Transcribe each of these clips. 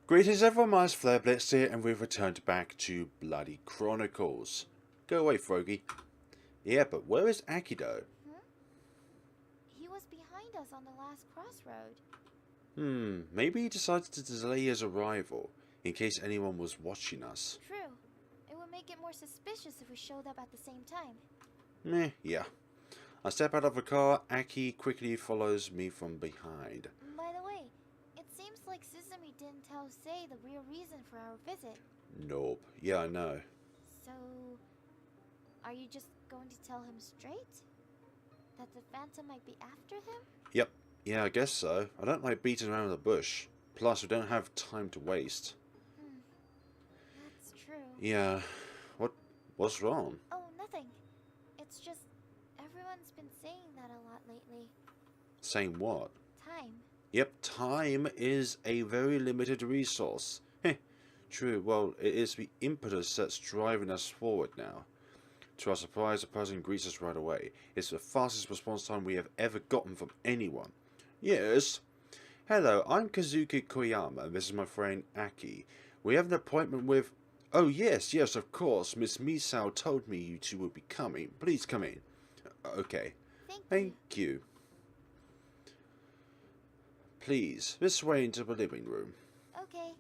Greetings everyone, my FlareBlitzed here, and we've returned back to bloody Chronicles. Go away, Froggy. Yeah, but where is Akito? He was behind us on the last crossroad. Maybe he decided to delay his arrival, in case anyone was watching us. True. It would make it more suspicious if we showed up at the same time. Yeah. I step out of the car, Aki quickly follows me from behind. By the way, it seems like Suzumi didn't tell Sei the real reason for our visit. Nope. Yeah, I know. So, are you just going to tell him straight? That the Phantom might be after him? Yep. Yeah, I guess so. I don't like beating around the bush. Plus, we don't have time to waste. That's true. Yeah. What's wrong? Oh, nothing. It's just everyone's been saying that a lot lately. Saying what? Time. Yep, time is a very limited resource. Heh, true, well, it is the impetus that's driving us forward now. To our surprise, the person greets us right away. It's the fastest response time we have ever gotten from anyone. Yes. Hello, I'm Kazuki Koyama, and this is my friend Aki. We have an appointment with... Oh, yes, of course. Miss Misao told me you two would be coming. Please come in. Okay. Thank you. Please, this way into the living room. Okay.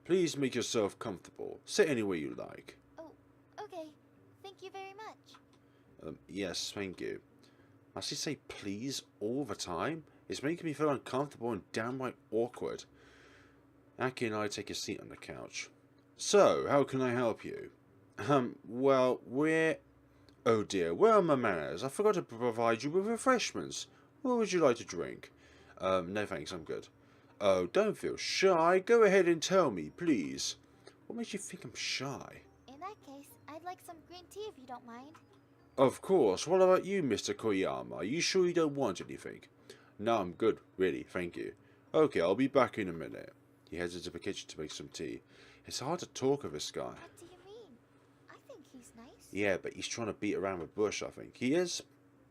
Please make yourself comfortable. Sit anywhere you like. Oh, okay. Thank you very much. Yes, thank you. Must you say please all the time? It's making me feel uncomfortable and downright awkward. Aki and I take a seat on the couch. So, how can I help you? Well, we're... Oh dear, where are my manners? I forgot to provide you with refreshments. What would you like to drink? No thanks, I'm good. Oh, don't feel shy. Go ahead and tell me, please. What makes you think I'm shy? In that case, I'd like some green tea if you don't mind. Of course. What about you, Mr. Koyama? Are you sure you don't want anything? No, I'm good, really, thank you. Okay, I'll be back in a minute. He heads into the kitchen to make some tea. It's hard to talk with this guy. What do you mean? I think he's nice. Yeah, but he's trying to beat around the bush, I think. He is.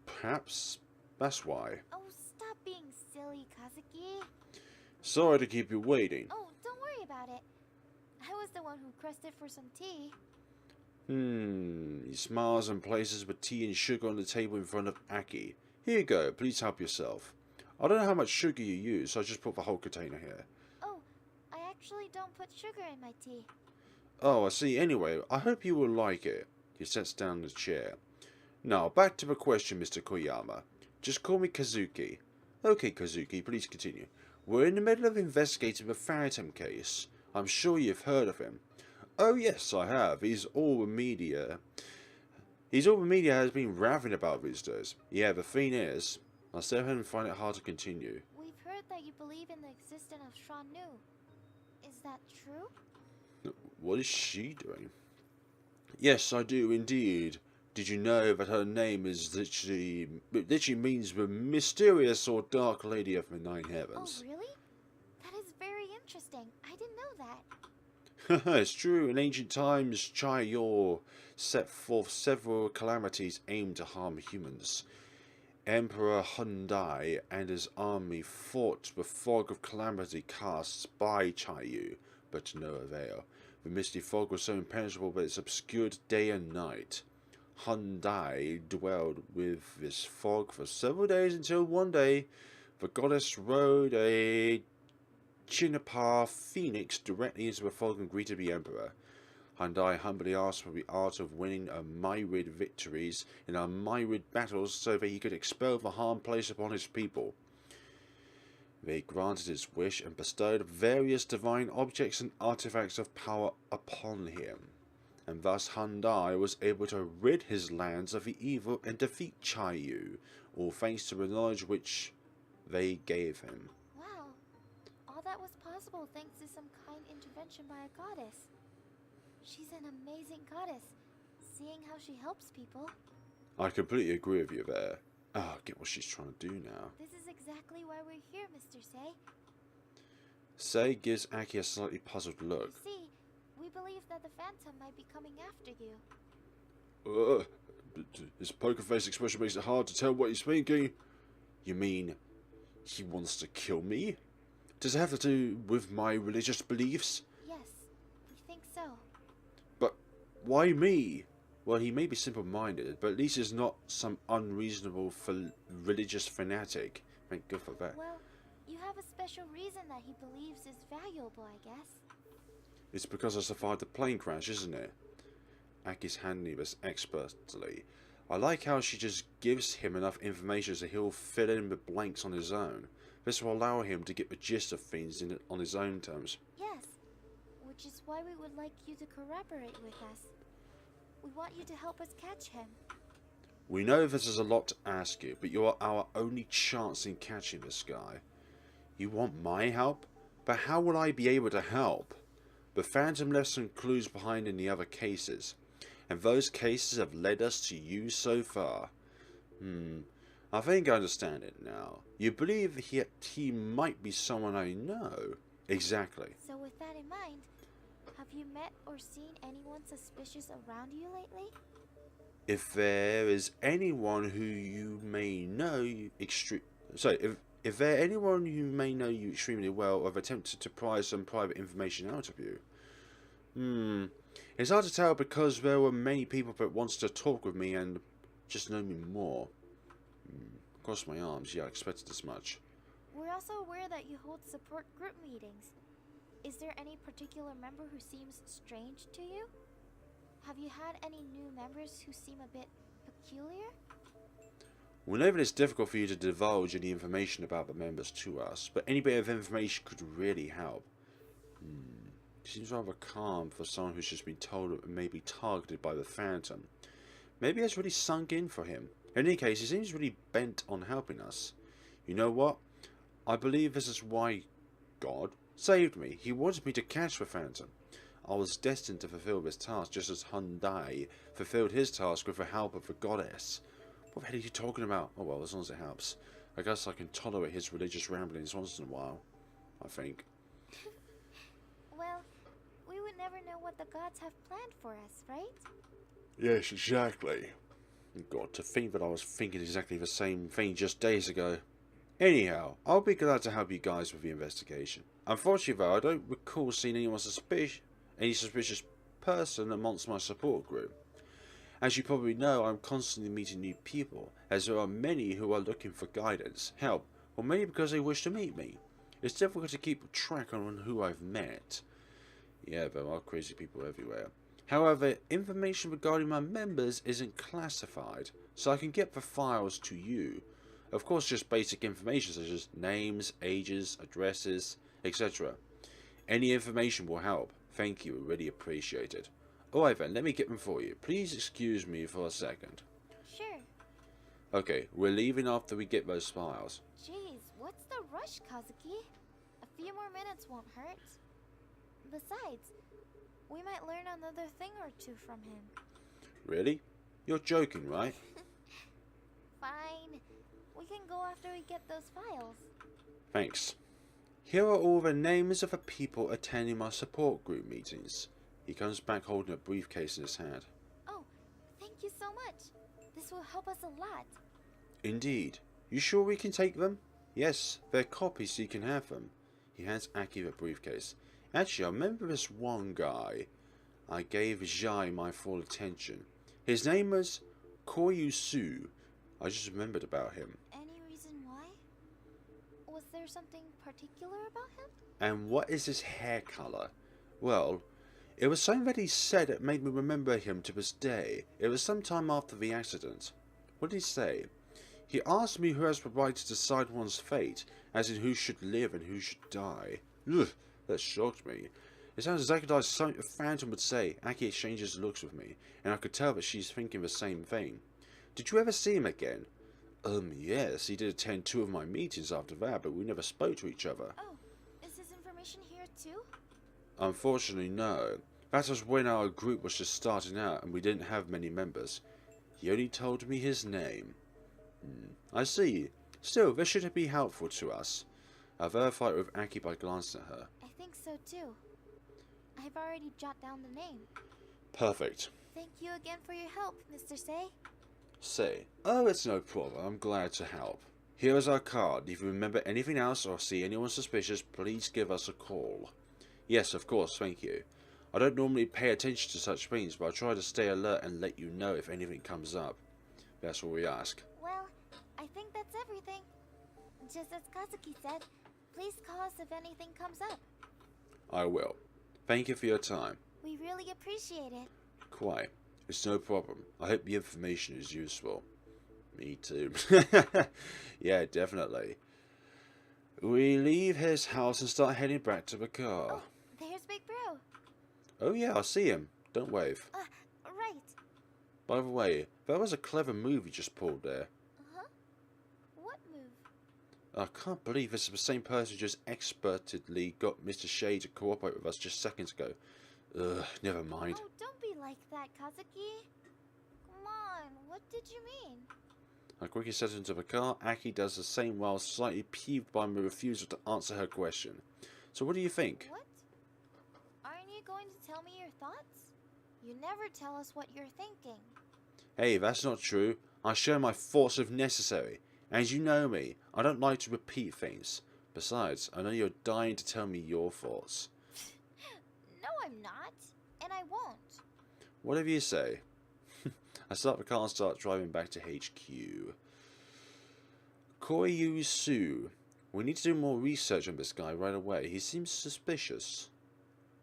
Perhaps that's why. Oh, stop being silly, Kazuki. Sorry to keep you waiting. Oh, don't worry about it. I was the one who requested for some tea. He smiles and places the tea and sugar on the table in front of Aki. Here you go, please help yourself. I don't know how much sugar you use, so I just put the whole container here. Oh, I actually don't put sugar in my tea. Oh, I see. Anyway, I hope you will like it. He sits down in the chair. Now, back to the question, Mr. Koyama. Just call me Kazuki. Okay, Kazuki, please continue. We're in the middle of investigating the Phantom case. I'm sure you've heard of him. Oh yes, I have. He's all the media has been raving about these days. Yeah, the thing is, I still haven't find it hard to continue. We've heard that you believe in the existence of Shan Nu. Is that true? What is she doing? Yes, I do indeed. Did you know that her name is literally means the mysterious or dark lady of the nine heavens? Oh, really? That is very interesting. I didn't know that. It's true. In ancient times, Chai-Yor set forth several calamities aimed to harm humans. Emperor Hyundai and his army fought the fog of calamity cast by Chai-Yu, but to no avail. The misty fog was so impenetrable that it obscured day and night. Hyundai dwelled with this fog for several days until one day the goddess rode a Chinapa phoenix directly into the fog and greeted the emperor. Hyundai humbly asked for the art of winning a myriad victories in our myriad battles so that he could expel the harm placed upon his people. They granted his wish and bestowed various divine objects and artifacts of power upon him, and thus Hyundai was able to rid his lands of the evil and defeat Chai-Yu, all thanks to the knowledge which they gave him. Wow. All that was possible thanks to some kind intervention by a goddess. She's an amazing goddess, seeing how she helps people. I completely agree with you there. I get what she's trying to do now. This is exactly why we're here, Mr. Sei. Sei gives Aki a slightly puzzled look. You see, we believe that the Phantom might be coming after you. His poker face expression makes it hard to tell what he's thinking. You mean he wants to kill me? Does it have to do with my religious beliefs? Yes, we think so. But why me? Well, he may be simple-minded, but at least he's not some unreasonable religious fanatic. Thank God for that. Well, you have a special reason that he believes is valuable, I guess. It's because I survived the plane crash, isn't it? Aki's handling this expertly. I like how she just gives him enough information so he'll fill in the blanks on his own. This will allow him to get the gist of things on his own terms. Yes, which is why we would like you to corroborate with us. We want you to help us catch him. We know this is a lot to ask you, but you are our only chance in catching this guy. You want my help? But how will I be able to help? The Phantom left some clues behind in the other cases, and those cases have led us to you so far. I think I understand it now. You believe he might be someone I know? Exactly. So with that in mind, have you met or seen anyone suspicious around you lately? If there is anyone who you may know if there anyone you may know you extremely well or have attempted to pry some private information out of you. It's hard to tell because there were many people that wants to talk with me and just know me more. Cross my arms, yeah, I expected as much. We're also aware that you hold support group meetings. Is there any particular member who seems strange to you? Have you had any new members who seem a bit peculiar? We know that it's difficult for you to divulge any information about the members to us, but any bit of information could really help. Seems rather calm for someone who's just been told it may be targeted by the Phantom. Maybe it's really sunk in for him. In any case, he seems really bent on helping us. You know what? I believe this is why God saved me. He wanted me to catch the Phantom. I was destined to fulfill this task just as Hyundai fulfilled his task with the help of the goddess. What the hell are you talking about? Oh well, as long as it helps. I guess I can tolerate his religious ramblings once in a while, I think. Well, we would never know what the gods have planned for us, right? Yes, exactly. God, to think that I was thinking exactly the same thing just days ago. Anyhow, I'll be glad to help you guys with the investigation. Unfortunately though, I don't recall seeing any suspicious person amongst my support group. As you probably know, I'm constantly meeting new people, as there are many who are looking for guidance, help, or many because they wish to meet me. It's difficult to keep track on who I've met. Yeah, there are crazy people everywhere. However, information regarding my members isn't classified, so I can get the files to you. Of course, just basic information such as names, ages, addresses, etc. Any information will help. Thank you, I really appreciate it. Alright then, let me get them for you. Please excuse me for a second. Sure. Okay, we're leaving after we get those files. Jeez, what's the rush, Kazuki? A few more minutes won't hurt. Besides, we might learn another thing or two from him. Really? You're joking, right? Fine. We can go after we get those files. Thanks. Here are all the names of the people attending my support group meetings. He comes back holding a briefcase in his hand. Oh, thank you so much. This will help us a lot. Indeed. You sure we can take them? Yes, they're copies so you can have them. He hands Aki the briefcase. Actually, I remember this one guy. I gave Jai my full attention. His name was Koyusu. I just remembered about him. Any reason why? Was there something particular about him? And what is his hair colour? Well, it was something that he said that made me remember him to this day. It was some time after the accident. What did he say? He asked me who has the right to decide one's fate, as in who should live and who should die. Ugh, that shocked me. It sounds exactly like something a Phantom would say. Aki exchanges looks with me, and I could tell that she's thinking the same thing. Did you ever see him again? Yes, he did attend 2 of my meetings after that, but we never spoke to each other. Oh, is his information here too? Unfortunately, no. That was when our group was just starting out and we didn't have many members. He only told me his name. I see. Still, this should be helpful to us. I verified with Aki by glancing at her. I think so too. I've already jotted down the name. Perfect. Thank you again for your help, Mr. Sei. Say, oh, it's no problem. I'm glad to help. Here is our card. If you remember anything else or see anyone suspicious, please give us a call. Yes, of course, thank you. I don't normally pay attention to such things, but I try to stay alert and let you know if anything comes up. That's all we ask. Well, I think that's everything. Just as Kazuki said, please call us if anything comes up. I will. Thank you for your time. We really appreciate it. Quite. It's no problem. I hope the information is useful. Me too. Yeah, definitely. We leave his house and start heading back to the car. Oh, there's Big Bro. Oh yeah, I see him. Don't wave. Right. By the way, that was a clever move you just pulled there. Huh? What move? I can't believe this is the same person who just expertly got Mr. Shea to cooperate with us just seconds ago. Ugh, never mind. Oh, don't be like that, Kazuki. Come on, what did you mean? I quickly settled into the car. Aki does the same while slightly peeved by my refusal to answer her question. So what do you think? What? Aren't you going to tell me your thoughts? You never tell us what you're thinking. Hey, that's not true. I share my thoughts if necessary. As you know me, I don't like to repeat things. Besides, I know you're dying to tell me your thoughts. No, I'm not. And I won't. Whatever you say. I start the car and start driving back to HQ. Koyama. We need to do more research on this guy right away. He seems suspicious.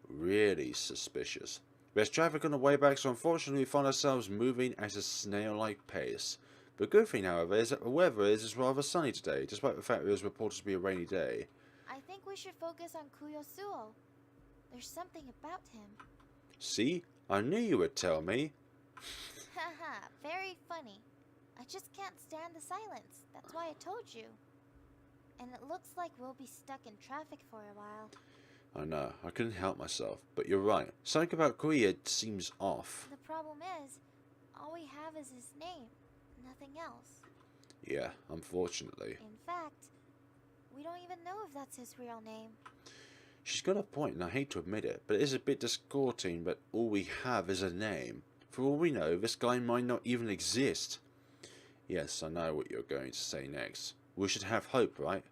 Really suspicious. There's traffic on the way back, so unfortunately we find ourselves moving at a snail-like pace. The good thing, however, is that the weather is rather sunny today, despite the fact it was reported to be a rainy day. I think we should focus on Kuyosuo. There's something about him. See? I knew you would tell me. Haha, very funny. I just can't stand the silence. That's why I told you. And it looks like we'll be stuck in traffic for a while. I know, I couldn't help myself, but you're right. Something about Koya seems off. The problem is, all we have is his name, nothing else. Yeah, unfortunately. In fact, we don't even know if that's his real name. She's got a point, and I hate to admit it, but it is a bit disconcerting that all we have is a name. For all we know, this guy might not even exist. Yes, I know what you're going to say next. We should have hope, right?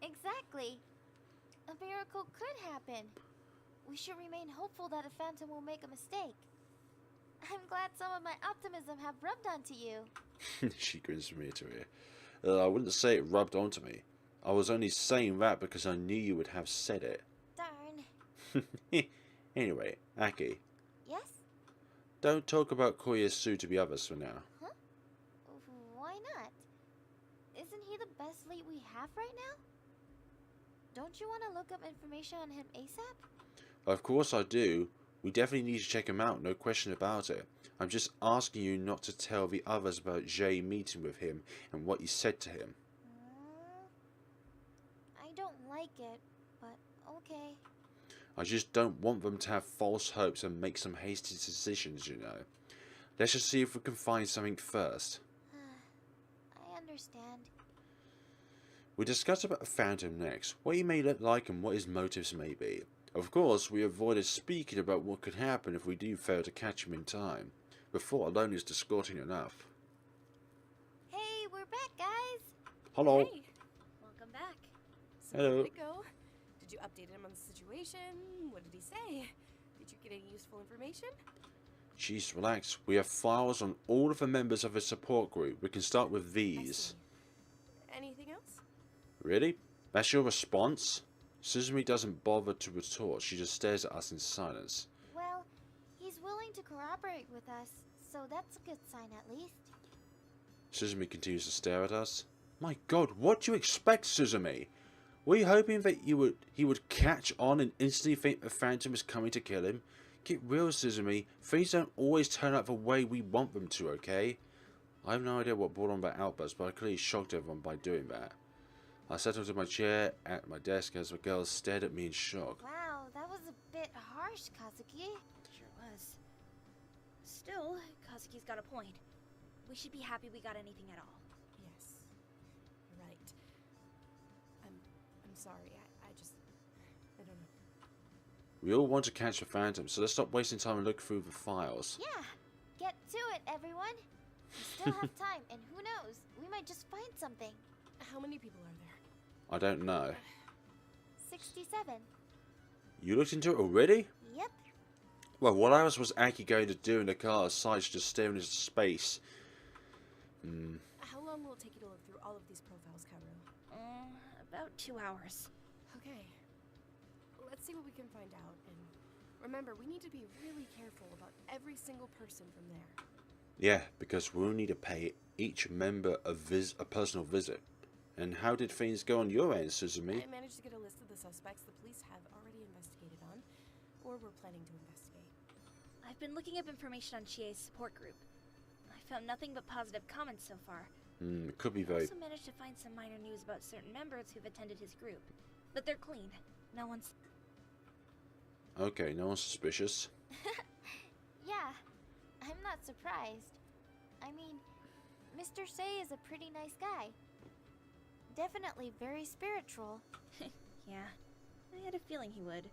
Exactly. A miracle could happen. We should remain hopeful that a phantom will make a mistake. I'm glad some of my optimism have rubbed onto you. She grins from ear to ear. I wouldn't say it rubbed onto me. I was only saying that because I knew you would have said it. Darn. Anyway, Aki. Yes? Don't talk about Koyasu to the others for now. Huh? Why not? Isn't he the best lead we have right now? Don't you want to look up information on him ASAP? Of course I do. We definitely need to check him out, no question about it. I'm just asking you not to tell the others about Jay meeting with him and what you said to him. I don't like it, but okay. I just don't want them to have false hopes and make some hasty decisions, you know. Let's just see if we can find something first. I understand. We discuss about the Phantom next, what he may look like and what his motives may be. Of course, we avoided speaking about what could happen if we do fail to catch him in time. The thought alone is disconcerting enough. Hey, we're back, guys! Hello. Hey, welcome back. So Hello. Where did it go? Did you update him on the situation? What did he say? Did you get any useful information? Jeez, relax. We have files on all of the members of the support group. We can start with I these. see. Anything else? Really? That's your response? Suzumi doesn't bother to retort. She just stares at us in silence. Well, he's willing to cooperate with us, so that's a good sign at least. Suzumi continues to stare at us. My god, what do you expect, Suzumi? Were you hoping that he would catch on and instantly think the Phantom was coming to kill him? Get real, Suzumi. Things don't always turn out the way we want them to, okay? I have no idea what brought on that outburst, but I clearly shocked everyone by doing that. I settled in my chair at my desk as the girls stared at me in shock. Wow, that was a bit harsh, Kazuki. Sure was. Still, Kazuki's got a point. We should be happy we got anything at all. Yes. You're right. I'm sorry. I don't know. We all want to catch the Phantom, so let's stop wasting time and look through the files. Yeah, get to it, everyone. We still have time, and who knows? We might just find something. How many people are there? I don't know. 67. You looked into it already? Yep. Well, what else was Aki going to do in the car aside just staring into space? How long will it take you to look through all of these profiles, Kaoru? About 2 hours. Okay. Let's see what we can find out, and remember, we need to be really careful about every single person from there. Yeah, because we'll need to pay each member a personal visit. And how did things go on your end, Suzumi? I managed to get a list of the suspects the police have already investigated on, or were planning to investigate. I've been looking up information on Chie's support group. I found nothing but positive comments so far. It could be I very... also managed to find some minor news about certain members who've attended his group. But they're clean. No one's... Okay, no one's suspicious. Yeah, I'm not surprised. I mean, Mr. Sei is a pretty nice guy. Definitely very spiritual. Yeah, I had a feeling he would.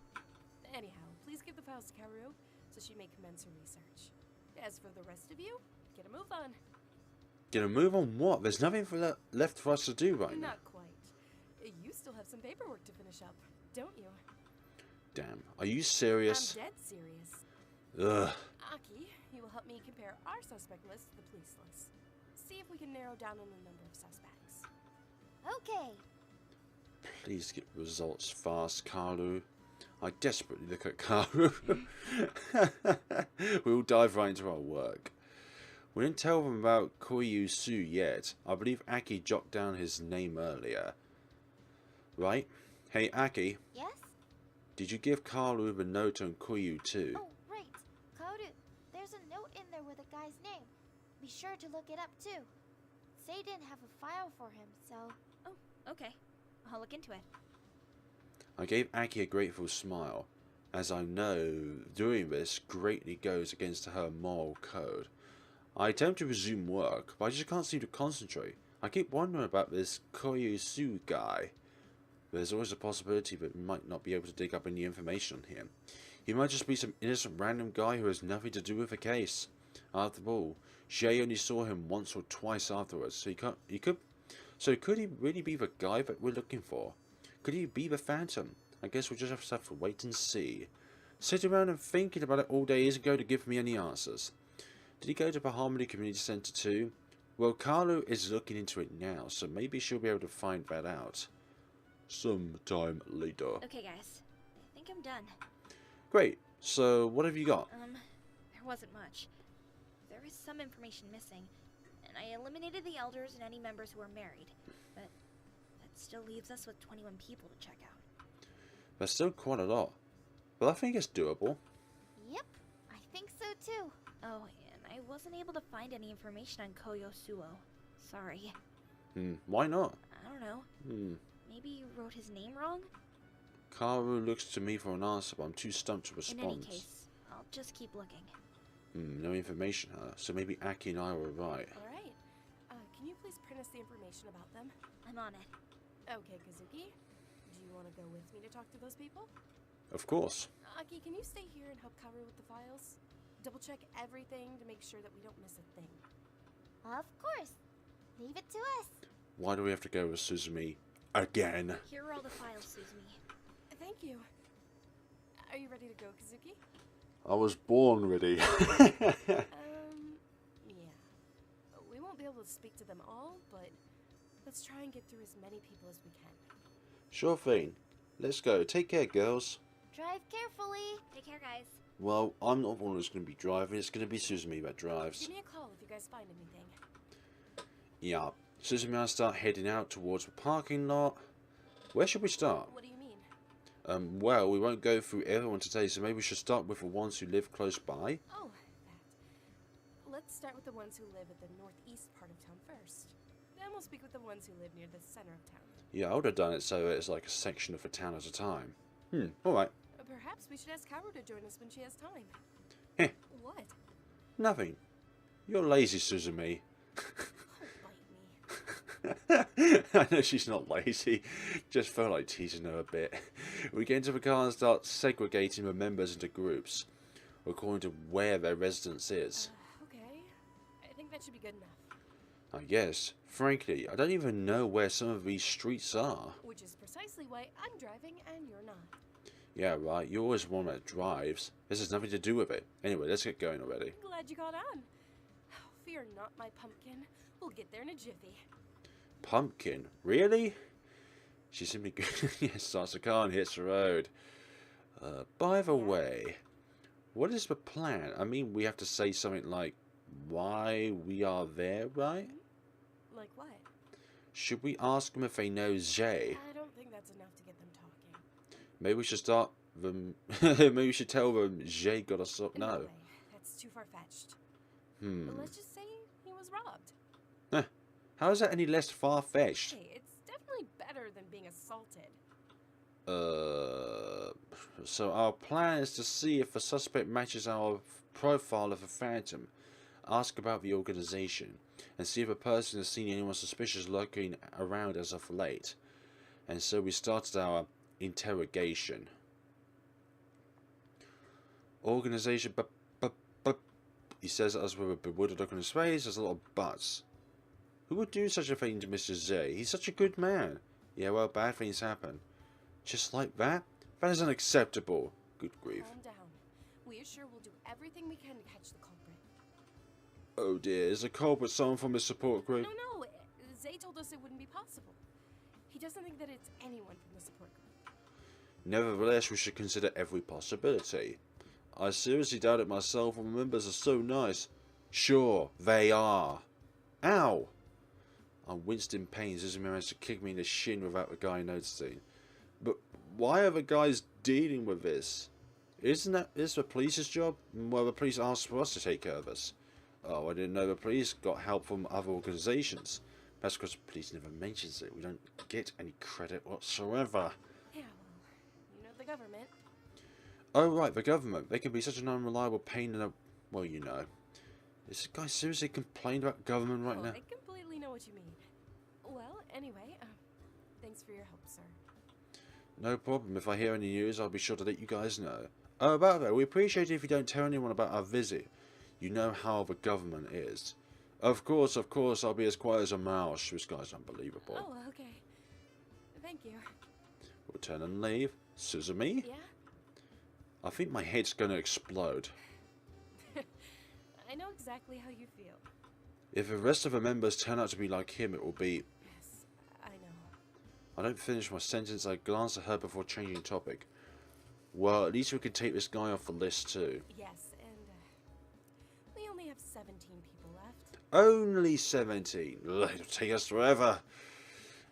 Anyhow, please give the files to Kaoru, so she may commence her research. As for the rest of you, get a move on. Get a move on what? There's nothing left for us to do right now. Not quite. You still have some paperwork to finish up, don't you? Damn, are you serious? I'm dead serious. Ugh. Aki, you will help me compare our suspect list to the police list. See if we can narrow down on the number of suspects. Okay. Please get results fast, Karu. I desperately look at Karu. We'll dive right into our work. We didn't tell them about Koyusu yet. I believe Aki jotted down his name earlier. Right? Hey, Aki. Yes? Did you give Karu the note on Koyu too? Oh, right. Kaoru, there's a note in there with a guy's name. Be sure to look it up too. Sei didn't have a file for him, so... Oh, okay. I'll look into it. I gave Aki a grateful smile, as I know doing this greatly goes against her moral code. I attempt to resume work, but I just can't seem to concentrate. I keep wondering about this Koyusu guy. There's always a possibility that we might not be able to dig up any information on him. He might just be some innocent random guy who has nothing to do with the case. After all, Shay only saw him once or twice afterwards, so could he really be the guy that we're looking for? Could he be the Phantom? I guess we'll just have to wait and see. Sitting around and thinking about it all day isn't going to give me any answers. Did he go to the Harmony Community Center too? Well, Carlo is looking into it now, so maybe she'll be able to find that out. Sometime later. Okay, guys. I think I'm done. Great. So, what have you got? There wasn't much. There is some information missing, and I eliminated the elders and any members who are married. But that still leaves us with 21 people to check out. That's still quite a lot. But I think it's doable. Yep, I think so too. Oh, and I wasn't able to find any information on Koyosuo. Sorry. Why not? I don't know. Maybe you wrote his name wrong? Karu looks to me for an answer, but I'm too stumped to respond. In any case, I'll just keep looking. No information, huh? So maybe Aki and I were right. Alright. Can you please print us the information about them? I'm on it. Okay, Kazuki. Do you want to go with me to talk to those people? Of course. Aki, can you stay here and help Kaoru with the files? Double check everything to make sure that we don't miss a thing. Of course. Leave it to us. Why do we have to go with Suzumi again? Here are all the files, Suzumi. Thank you. Are you ready to go, Kazuki? I was born ready. Yeah. We won't be able to speak to them all, but let's try and get through as many people as we can. Sure thing. Let's go. Take care, girls. Drive carefully. Take care, guys. Well, I'm not the one who's going to be driving. It's going to be Suzumi that drives. Give me a call if you guys find anything. Yeah. Suzumi and I start heading out towards the parking lot. Where should we start? What do you mean? Well, we won't go through everyone today, so maybe we should start with the ones who live close by. Oh, that. Let's start with the ones who live at the northeast part of town first. Then we'll speak with the ones who live near the center of town. Yeah, I would have done it so it's like a section of the town at a time. Alright. Perhaps we should ask Kaoru to join us when she has time. Heh. What? Nothing. You're lazy, Suzumi. Oh, bite me. I know she's not lazy, just felt like teasing her a bit. We get into the car and start segregating the members into groups, according to where their residence is. Okay. I think that That should be good enough. I guess. Frankly, I don't even know where some of these streets are. Which is precisely why I'm driving and you're not. Yeah, right. You're always one that drives. This has nothing to do with it. Anyway, let's get going already. Glad you caught on. Oh, fear not, my pumpkin. We'll get there in a jiffy. Pumpkin? Really? She simply starts the car and hits the road. By the way, what is the plan? I mean, we have to say something like why we are there, right? Like what? Should we ask them if they know Jay? I don't think that's enough to get them talking. Maybe we should start them. Maybe we should tell them Jay got us up. No No. way. That's too far-fetched. Hmm. Let's just say he was robbed. How is that any less far-fetched? Hey, it's definitely better than being assaulted. So our plan is to see if the suspect matches our profile of a phantom, ask about the organization, and see if a person has seen anyone suspicious lurking around as of late. And so we started our interrogation. Organization, he says as with a bewildered look on his face. There's a lot of buts. Who would do such a thing to Mr. Z? He's such a good man. Yeah, well, bad things happen. Just like that? That is unacceptable. Good grief. Calm down. We assure we'll do everything we can to catch the culprit. Oh dear, is the culprit someone from his support group? No. Zay told us it wouldn't be possible. He doesn't think that it's anyone from the support group. Nevertheless, we should consider every possibility. I seriously doubt it myself, and the members are so nice. Sure, they are. Ow! I winced in pain as he managed to kick me in the shin without the guy noticing. But why are the guys dealing with this? Isn't this the police's job? Well, the police asked for us to take care of us. Oh, I didn't know the police got help from other organisations. That's because the police never mentions it. We don't get any credit whatsoever. Yeah, well, you know the government. Oh, right, the government. They can be such an unreliable pain in a... Well, you know. Is this guy seriously complaining about government right now? I completely know what you mean. Well, anyway, thanks for your help, sir. No problem. If I hear any news, I'll be sure to let you guys know. Oh, about that, we appreciate it if you don't tell anyone about our visit. You know how the government is. Of course, I'll be as quiet as a mouse. This guy's unbelievable. Oh, okay. Thank you. We'll turn and leave. Suzumi? Yeah? I think my head's going to explode. I know exactly how you feel. If the rest of the members turn out to be like him, it will be... Yes, I know. I don't finish my sentence. I glance at her before changing topic. Well, at least we can take this guy off the list too. Yes, and we only have 17 people left. Only 17. Ugh, it'll take us forever.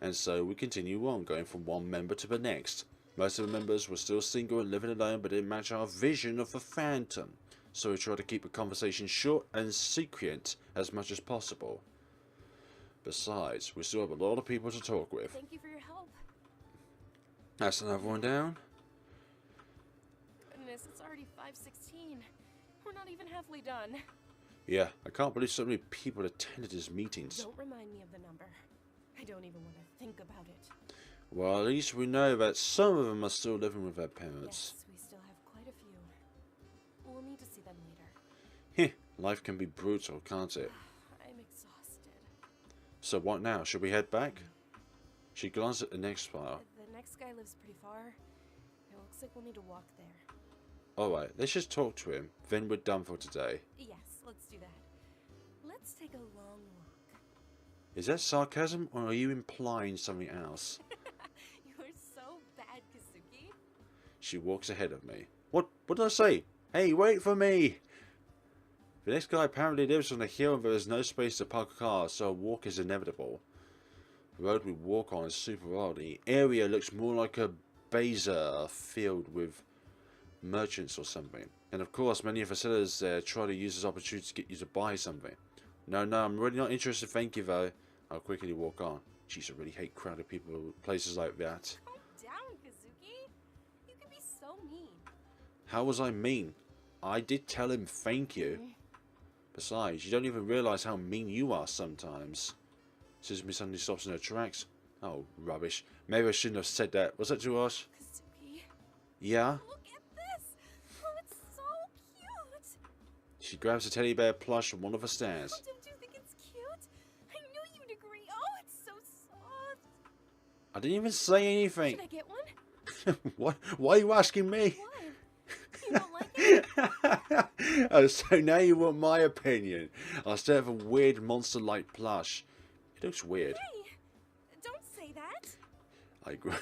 And so we continue on, going from one member to the next. Most of the members were still single and living alone, but didn't match our vision of the Phantom. So we tried to keep the conversation short and secret as much as possible. Besides, we still have a lot of people to talk with. Thank you for your help. That's another one down. Goodness, it's already 5:16. We're not even halfway done. Yeah, I can't believe so many people attended his meetings. Don't remind me of the number. I don't even want to think about it. Well, at least we know that some of them are still living with their parents. Yes, we still have quite a few. We'll need to see them later. Heh, life can be brutal, can't it? I'm exhausted. So what now? Should we head back? She glanced at the next file. The next guy lives pretty far. It looks like we'll need to walk there. Alright, let's just talk to him. Then we're done for today. Yes, let's do that. Let's take a long walk. Is that sarcasm, or are you implying something else? You're so bad, Kazuki. She walks ahead of me. What did I say? Hey, wait for me! The next guy apparently lives on a hill and there is no space to park a car, so a walk is inevitable. The road we walk on is super odd. The area looks more like a bazaar filled with merchants or something. And of course, many of the sellers there try to use this opportunity to get you to buy something. No, I'm really not interested, thank you though. I'll quickly walk on. Jeez, I really hate crowded people places like that. Calm down, Kazuki. You can be so mean. How was I mean? I did tell him thank you. Besides, you don't even realise how mean you are sometimes. Suzumi suddenly stops in her tracks. Oh, rubbish. Maybe I shouldn't have said that. Was that too harsh? Kazuki, Yeah? look at this. Oh, it's so cute. She grabs a teddy bear plush from one of the stands. Don't you think it's I didn't even say anything. Should I get one? What? Why are you asking me? Why? You don't like it? Oh, so now you want my opinion. Instead of a weird monster-like plush. It looks weird. Hey, don't say that. I agree.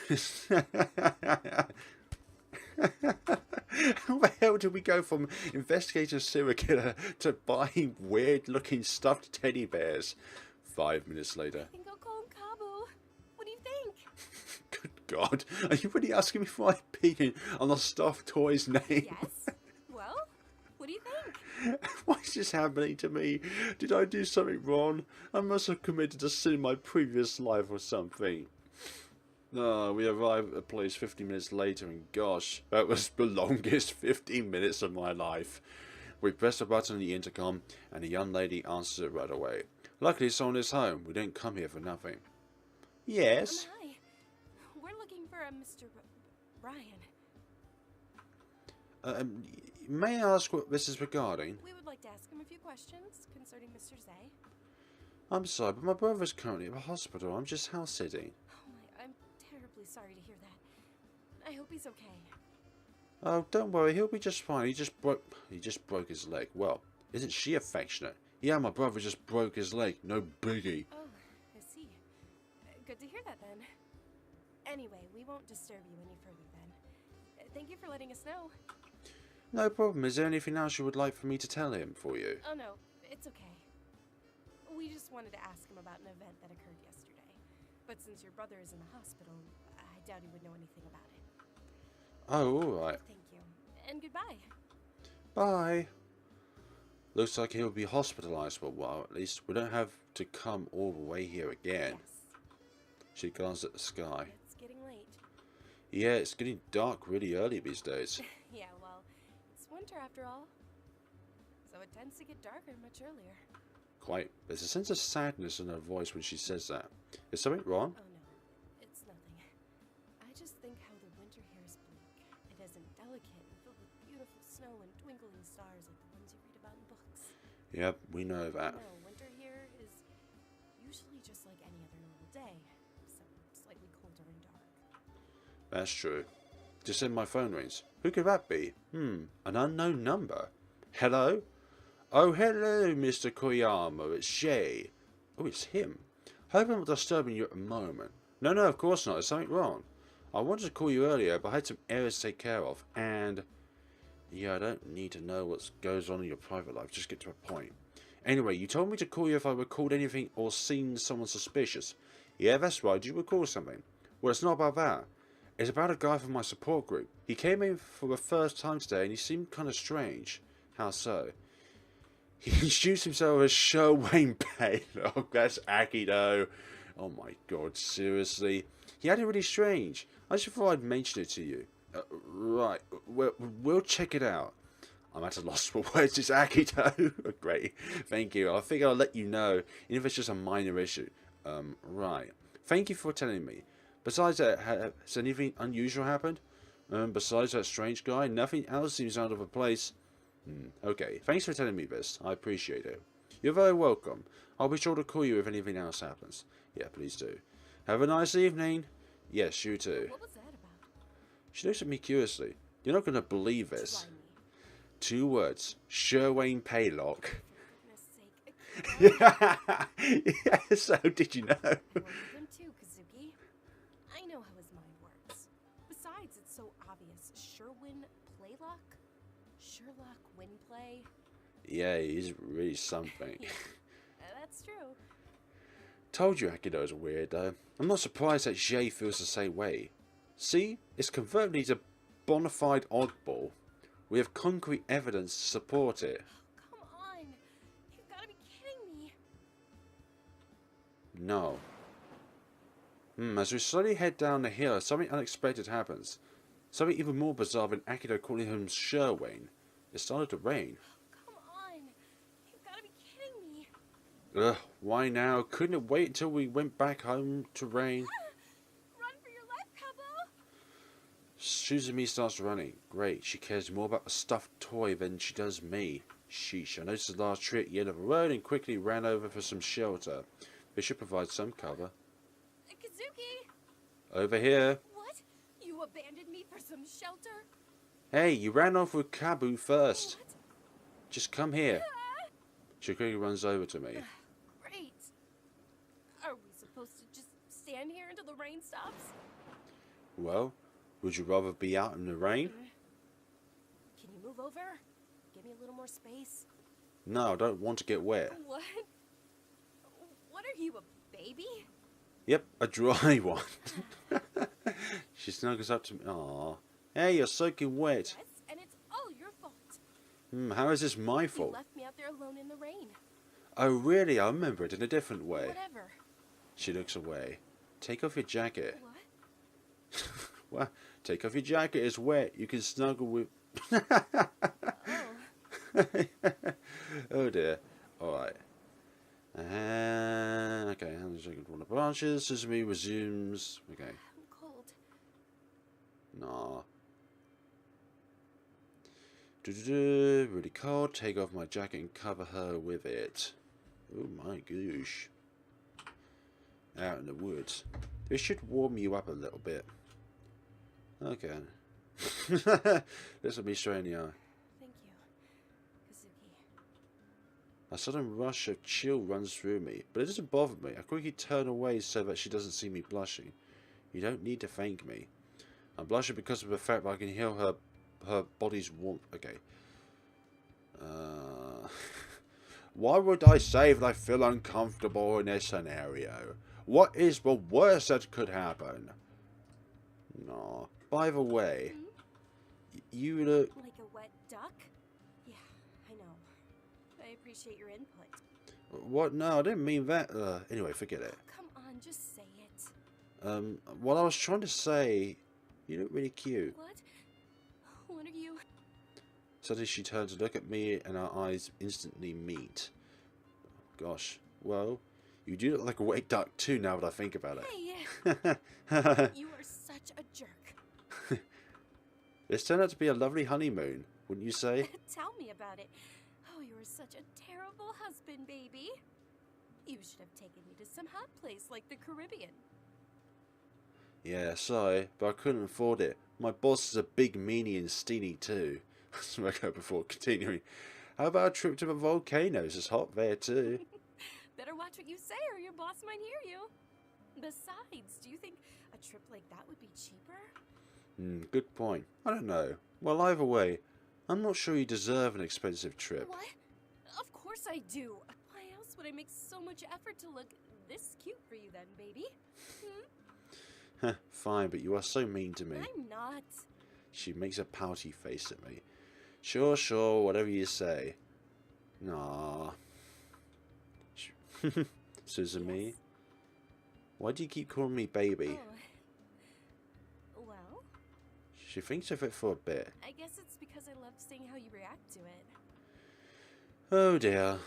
How the hell did we go from investigating a serial killer to buying weird-looking stuffed teddy bears? 5 minutes later. I think I'll call him Cabo. What do you think? Good God, are you really asking me for my opinion on a stuffed toy's name? Yes. Well, what do you think? Why is this happening to me? Did I do something wrong? I must have committed a sin in my previous life or something. No, we arrived at the place 15 minutes later, and gosh, that was the longest 15 minutes of my life. We pressed a button on the intercom, and the young lady answered it right away. Luckily, someone is home. We didn't come here for nothing. Yes? Hi. We're looking for a Mr. Ryan. May I ask what this is regarding? We would like to ask him a few questions concerning Mr. Zay. I'm sorry, but my brother's currently at the hospital. I'm just house sitting. Oh my, I'm terribly sorry to hear that. I hope he's okay. Oh, don't worry, he'll be just fine. He just broke his leg. Well, isn't she affectionate? Yeah, my brother just broke his leg. No biggie. Oh, I see. Good to hear that then. Anyway, we won't disturb you any further then. Thank you for letting us know. No problem. Is there anything else you would like for me to tell him for you? Oh no, it's okay. We just wanted to ask him about an event that occurred yesterday. But since your brother is in the hospital, I doubt he would know anything about it. Oh, alright. Thank you. And goodbye. Bye. Looks like he'll be hospitalized for a while at least. We don't have to come all the way here again. Yes. She glanced at the sky. It's getting late. Yeah, it's getting dark really early these days. Yeah, well, it's winter after all. So it tends to get darker much earlier. Quite. There's a sense of sadness in her voice when she says that. Is something wrong? Oh no, it's nothing. I just think how the winter here is bleak. It isn't delicate and filled with beautiful snow and twinkling stars like the ones you read about in books. Yep, we know that. No, winter here is usually just like any other normal day, except slightly colder and dark. That's true. Just then my phone rings. Who could that be? An unknown number. Hello? Oh, hello, Mr. Koyama. It's Shay. Oh, it's him. Hope I'm not disturbing you at the moment. No, of course not. There's something wrong. I wanted to call you earlier, but I had some errands to take care of, and... Yeah, I don't need to know what goes on in your private life. Just get to the point. Anyway, you told me to call you if I recalled anything or seen someone suspicious. Yeah, that's right. Did you recall something? Well, it's not about that. It's about a guy from my support group. He came in for the first time today, and he seemed kind of strange. How so? He introduced himself as Sherwayne Paylock. That's Akito. Oh my god, seriously? He acted really strange. I just thought I'd mention it to you. Right, we'll check it out. I'm at a loss for words. It's Akito. Great, thank you. I think I'll let you know, even if it's just a minor issue. Right. Thank you for telling me. Besides that, has anything unusual happened? Besides that strange guy, nothing else seems out of place. Okay, thanks for telling me this. I appreciate it. You're very welcome. I'll be sure to call you if anything else happens. Yeah, please do. Have a nice evening. Yes, you too. What was that about? She looks at me curiously. You're not going to believe this. Try me. 2 words. Sherwayne Paylock. For goodness sake. Yeah, so did you know? I work with him too, Kazuki. I know how his mind works. Besides, it's so obvious. Sherwin Playlock? Sherlock Winplay? Yeah, he's really something. Yeah, that's true. Told you Akito's weird though. I'm not surprised that Jay feels the same way. See? It's confirmed he's a bona fide oddball. We have concrete evidence to support it. Come on. You've got to be kidding me. No. As we slowly head down the hill, something unexpected happens. Something even more bizarre than Akito calling him Sherwayne. It started to rain. Come on. You've got to be kidding me. Ugh, why now? Couldn't it wait until we went back home to rain? Run for your life, Kabo. Suzumi starts running. Great, she cares more about the stuffed toy than she does me. Sheesh, I noticed the last tree at the end of the road and quickly ran over for some shelter. This should provide some cover. Kazuki. Over here. What? You abandoned me for some shelter? Hey, you ran off with Kabu first. What? Just come here. She quickly runs over to me. Great. Are we supposed to just stand here until the rain stops? Well, would you rather be out in the rain? Can you move over? Give me a little more space. No, I don't want to get wet. What? What are you, a baby? Yep, a dry one. She snuggles up to me. Aw. Hey, you're soaking wet. Yes, and it's all your fault. How is this my You fault? left me out there alone in the rain. Oh, really? I remember it in a different way. Whatever. She looks away. Take off your jacket. What? What? Take off your jacket. It's wet. You can snuggle with... Oh. Oh, dear. Alright. Okay, hands shaking from the branches. Suzumi resumes. Okay. I'm cold. Nah. Really cold. Take off my jacket and cover her with it. Oh my gosh. Out in the woods. This should warm you up a little bit. Okay. This will be straight in the eye. Thank you, Kazuki. A sudden rush of chill runs through me, but it doesn't bother me. I quickly turn away so that she doesn't see me blushing. You don't need to thank me. I'm blushing because of the fact that I can heal her body's warmth. Okay. Why would I say that I feel uncomfortable in this scenario? What is the worst that could happen? No. By the way, you look... Like a wet duck? Yeah, I know. I appreciate your input. What? No, I didn't mean that. Anyway, forget it. Come on, just say it. What I was trying to say, you look really cute. What? What are you? Suddenly she turns to look at me and our eyes instantly meet. Gosh, well, you do look like a wet duck too now that I think about it. Hey, you are such a jerk. This turned out to be a lovely honeymoon, wouldn't you say? Tell me about it. Oh, you are such a terrible husband, baby. You should have taken me to some hot place like the Caribbean. Yeah, sorry, but I couldn't afford it. My boss is a big meanie and steely too. Smoke out before continuing. How about a trip to the volcanoes? It's hot there too. Better watch what you say or your boss might hear you. Besides, do you think a trip like that would be cheaper? Good point. I don't know. Well, either way, I'm not sure you deserve an expensive trip. What? Of course I do. Why else would I make so much effort to look this cute for you then, baby? Fine, but you are so mean to me. I'm not. She makes a pouty face at me. Sure, whatever you say. Nah. Suzumi, Yes? why do you keep calling me baby? Oh. Well, She thinks of it for a bit. I guess it's because I love seeing how you react to it. Oh dear.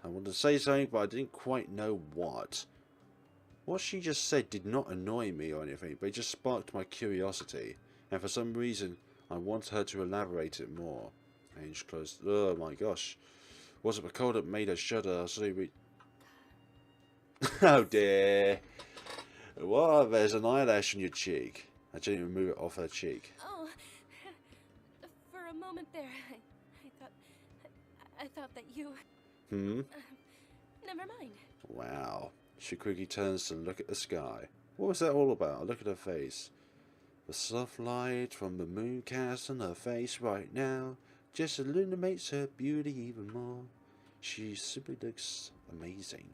I wanted to say something, but I didn't quite know what. What she just said did not annoy me or anything, but it just sparked my curiosity. And for some reason, I want her to elaborate it more. Ange closed. Oh my gosh. Was it the cold that made her shudder? Oh dear. What? There's an eyelash on your cheek. I gently remove it off her cheek. Oh, for a moment there, I thought that you. Never mind. Wow. She quickly turns to look at the sky. What was that all about? I look at her face. The soft light from the moon cast on her face right now just illuminates her beauty even more. She simply looks amazing,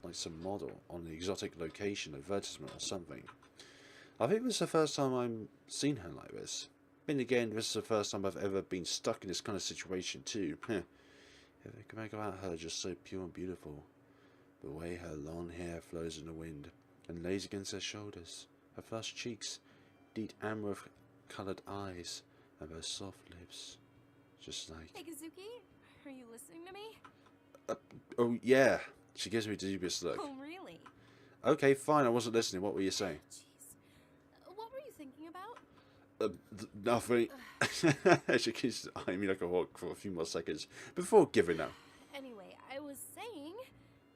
like some model on an exotic location advertisement or something. I think this is the first time I've seen her like this. Then again, this is the first time I've ever been stuck in this kind of situation too. Everything can make about her just so pure and beautiful. The way her long hair flows in the wind and lays against her shoulders, her flushed cheeks, deep amber-coloured eyes, and her soft lips. Just like... Hey, Kazuki, are you listening to me? Oh, yeah. She gives me a dubious look. Oh, really? Okay, fine, I wasn't listening. What were you saying? Jeez. What were you thinking about? Nothing. She keeps eyeing me like a hawk for a few more seconds before giving up. Anyway, I was saying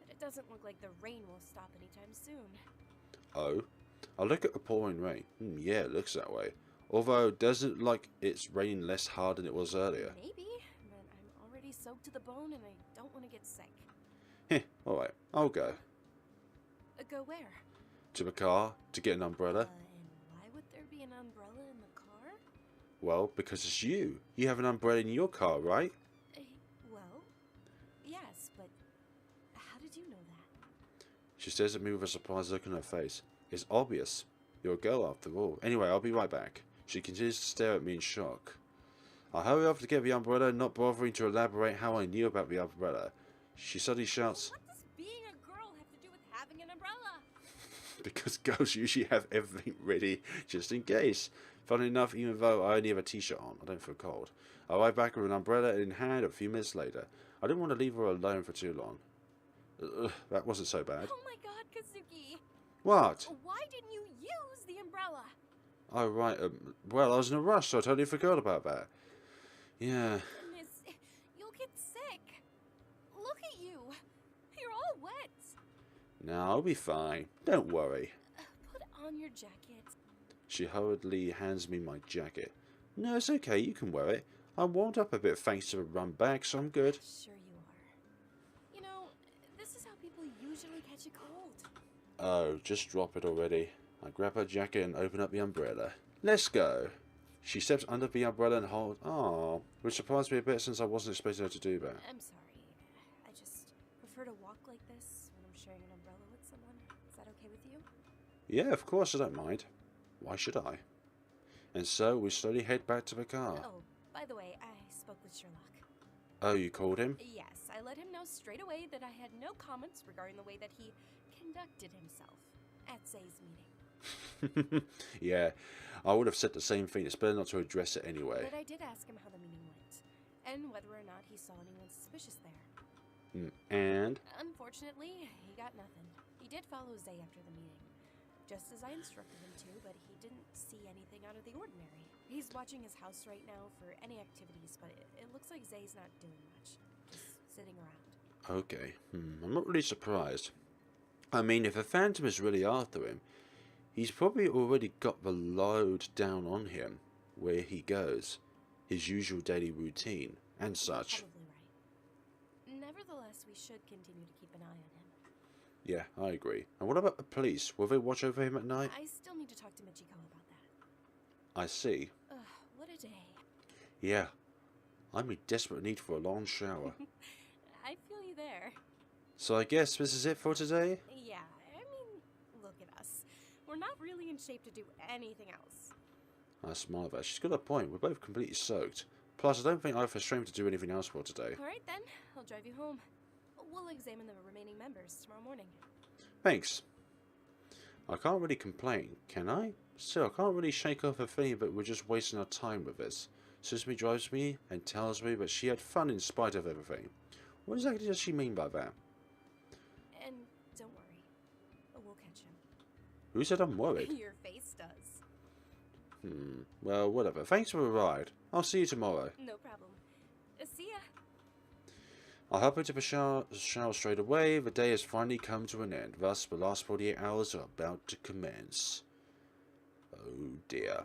that it doesn't look like the rain will stop anytime soon. Oh? I look at the pouring rain. Yeah, it looks that way. Although, doesn't it look like it's raining less hard than it was earlier? Maybe, but I'm already soaked to the bone and I don't want to get sick. Heh, alright, I'll go. Go where? To the car, to get an umbrella. And why would there be an umbrella in the car? Well, because it's you. You have an umbrella in your car, right? Well, yes, but how did you know that? She stares at me with a surprised look on her face. It's obvious. You're a girl after all. Anyway, I'll be right back. She continues to stare at me in shock. I hurry off to get the umbrella, not bothering to elaborate how I knew about the umbrella. She suddenly shouts, What does being a girl have to do with having an umbrella? because girls usually have everything ready just in case. Funny enough, even though I only have a t-shirt on, I don't feel cold. I arrive back with an umbrella in hand a few minutes later. I didn't want to leave her alone for too long. That wasn't so bad. Oh my god, Kazuki! What? Why didn't you use the umbrella? Oh, right. Well, I was in a rush, so I totally forgot about that. Yeah. Goodness, you'll get sick. Look at you. You're all wet. No, I'll be fine. Don't worry. Put on your jacket. She hurriedly hands me my jacket. No, it's okay. You can wear it. I'm warmed up a bit thanks to the run back, so I'm good. Sure you are. You know, this is how people usually catch a cold. Oh, just drop it already. I grab her jacket and open up the umbrella. Let's go. She steps under the umbrella and holds... Aww, which surprised me a bit since I wasn't expecting her to do that. I'm sorry. I just prefer to walk like this when I'm sharing an umbrella with someone. Is that okay with you? Yeah, of course I don't mind. Why should I? And so we slowly head back to the car. Oh, by the way, I spoke with Sherlock. Oh, you called him? Yes, I let him know straight away that I had no comments regarding the way that he conducted himself at Zay's meeting. Yeah, I would have said the same thing. It's better not to address it anyway. But I did ask him how the meeting went, and whether or not he saw anyone suspicious there. And? Unfortunately, he got nothing. He did follow Zay after the meeting, just as I instructed him to, but he didn't see anything out of the ordinary. He's watching his house right now for any activities, but it looks like Zay's not doing much, just sitting around. Okay, I'm not really surprised. I mean, if a phantom is really after him, he's probably already got the load down on him, where he goes, his usual daily routine, and such. Probably right. Nevertheless, we should continue to keep an eye on him. Yeah, I agree. And what about the police? Will they watch over him at night? I still need to talk to Michiko about that. I see. Ugh, what a day. Yeah, I'm in desperate need for a long shower. I feel you there. So I guess this is it for today? Yeah, I mean, look at us. We're not really in shape to do anything else. I smile at her. She's got a point. We're both completely soaked. Plus, I don't think I have the strength to do anything else for today. Alright then, I'll drive you home. We'll examine the remaining members tomorrow morning. Thanks. I can't really complain, can I? Still, I can't really shake off the feeling that we're just wasting our time with this. Suzumi drives me and tells me that she had fun in spite of everything. What exactly does she mean by that? And don't worry, we'll catch him. Who said I'm worried? Your face does. Well, whatever. Thanks for the ride. I'll see you tomorrow. No problem. See ya. I hop into the shower straight away. The day has finally come to an end. Thus, the last 48 hours are about to commence. Oh dear.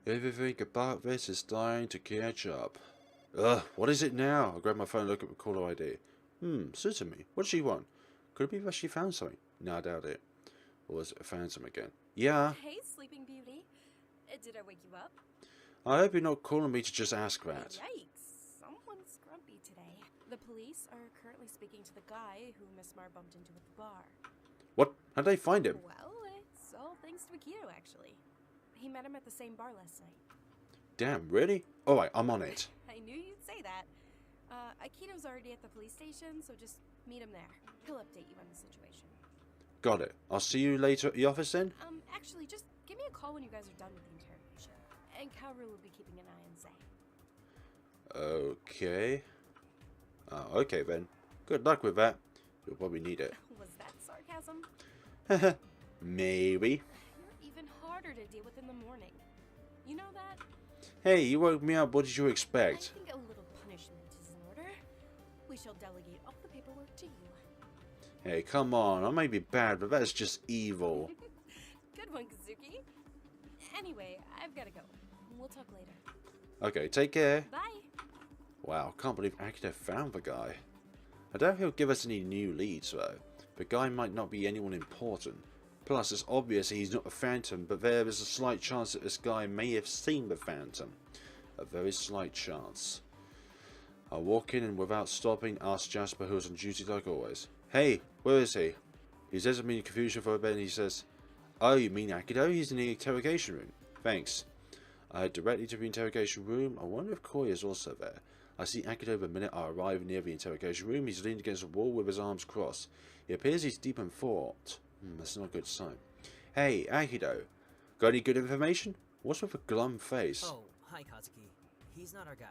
Everything about this is starting to catch up. Ugh, what is it now? I grab my phone and look at the caller ID. Suzumi. What does she want? Could it be that she found something? No, I doubt it. Or was it a phantom again? Yeah. Hey, Sleeping Beauty. Did I wake you up? I hope you're not calling me to just ask that. Yikes, someone's grumpy today. The police are currently speaking to the guy who Miss Mar bumped into at the bar. What? How'd they find him? Well, it's all thanks to Akito, actually. He met him at the same bar last night. Damn, really? Alright, I'm on it. I knew you'd say that. Akito's already at the police station, so just meet him there. He'll update you on the situation. Got it. I'll see you later at the office then? Actually, just give me a call when you guys are done with the interrogation. And Kaoru will be keeping an eye on Zay. Okay. Okay then. Good luck with that. You'll probably need it. Was that sarcasm? Maybe. You're even harder to deal with in the morning. You know that? Hey, you woke me up. What did you I expect? think a little punishment is in order. We shall delegate all the paperwork to you. Hey, come on. I may be bad, but that's just evil. Good one, Kazuki. Anyway, I've gotta go. We'll talk later. Okay, take care. Bye. Wow, can't believe Akito found the guy. I doubt he'll give us any new leads though. The guy might not be anyone important. Plus, it's obvious he's not a phantom, but there is a slight chance that this guy may have seen the phantom. A very slight chance. I walk in and without stopping ask Jasper, who was on duty like always. Hey, where is he? He says I'm in confusion for a bit and he says, oh, you mean Akito? He's in the interrogation room. Thanks. I head directly to the interrogation room. I wonder if Koi is also there. I see Akito the minute I arrive near the interrogation room. He's leaned against a wall with his arms crossed. It appears he's deep in thought. That's not a good sign. Hey, Akito. Got any good information? What's with a glum face? Oh, hi Kazuki. He's not our guy.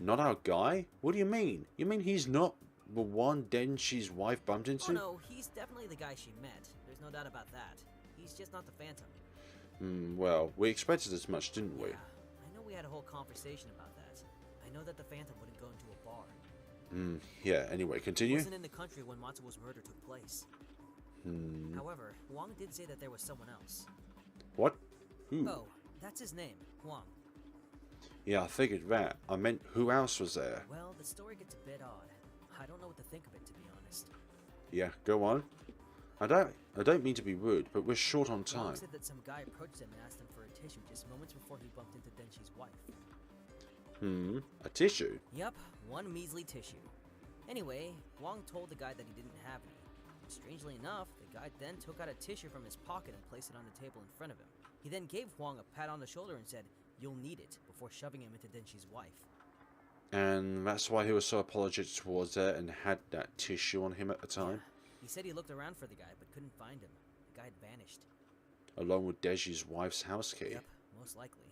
Not our guy? What do you mean? You mean he's not the one Denshi's wife bumped into? Oh no, he's definitely the guy she met. There's no doubt about that. He's just not the Phantom. Well, we expected as much, didn't we? Yeah, I know we had a whole conversation about that. I know that the Phantom wouldn't go into a bar. Yeah, anyway, He continue. wasn't in the country when Matsuo's murder took place. However, Huang did say that there was someone else. What? Who? Oh, that's his name, Huang. Yeah, I figured that. I meant who else was there? Well, the story gets a bit odd. I don't know what to think of it, to be honest. Yeah, go on. I don't mean to be rude, but we're short on time. Huang said that some guy approached him and asked him for a tissue just moments before he bumped into Denshi's wife. A tissue? Yep, one measly tissue. Anyway, Huang told the guy that he didn't have any. Strangely enough, the guy then took out a tissue from his pocket and placed it on the table in front of him. He then gave Huang a pat on the shoulder and said, "You'll need it," before shoving him into Denshi's wife. And that's why he was so apologetic towards her and had that tissue on him at the time? He said he looked around for the guy, but couldn't find him. The guy had vanished. Along with Deji's wife's house key? Yep, most likely.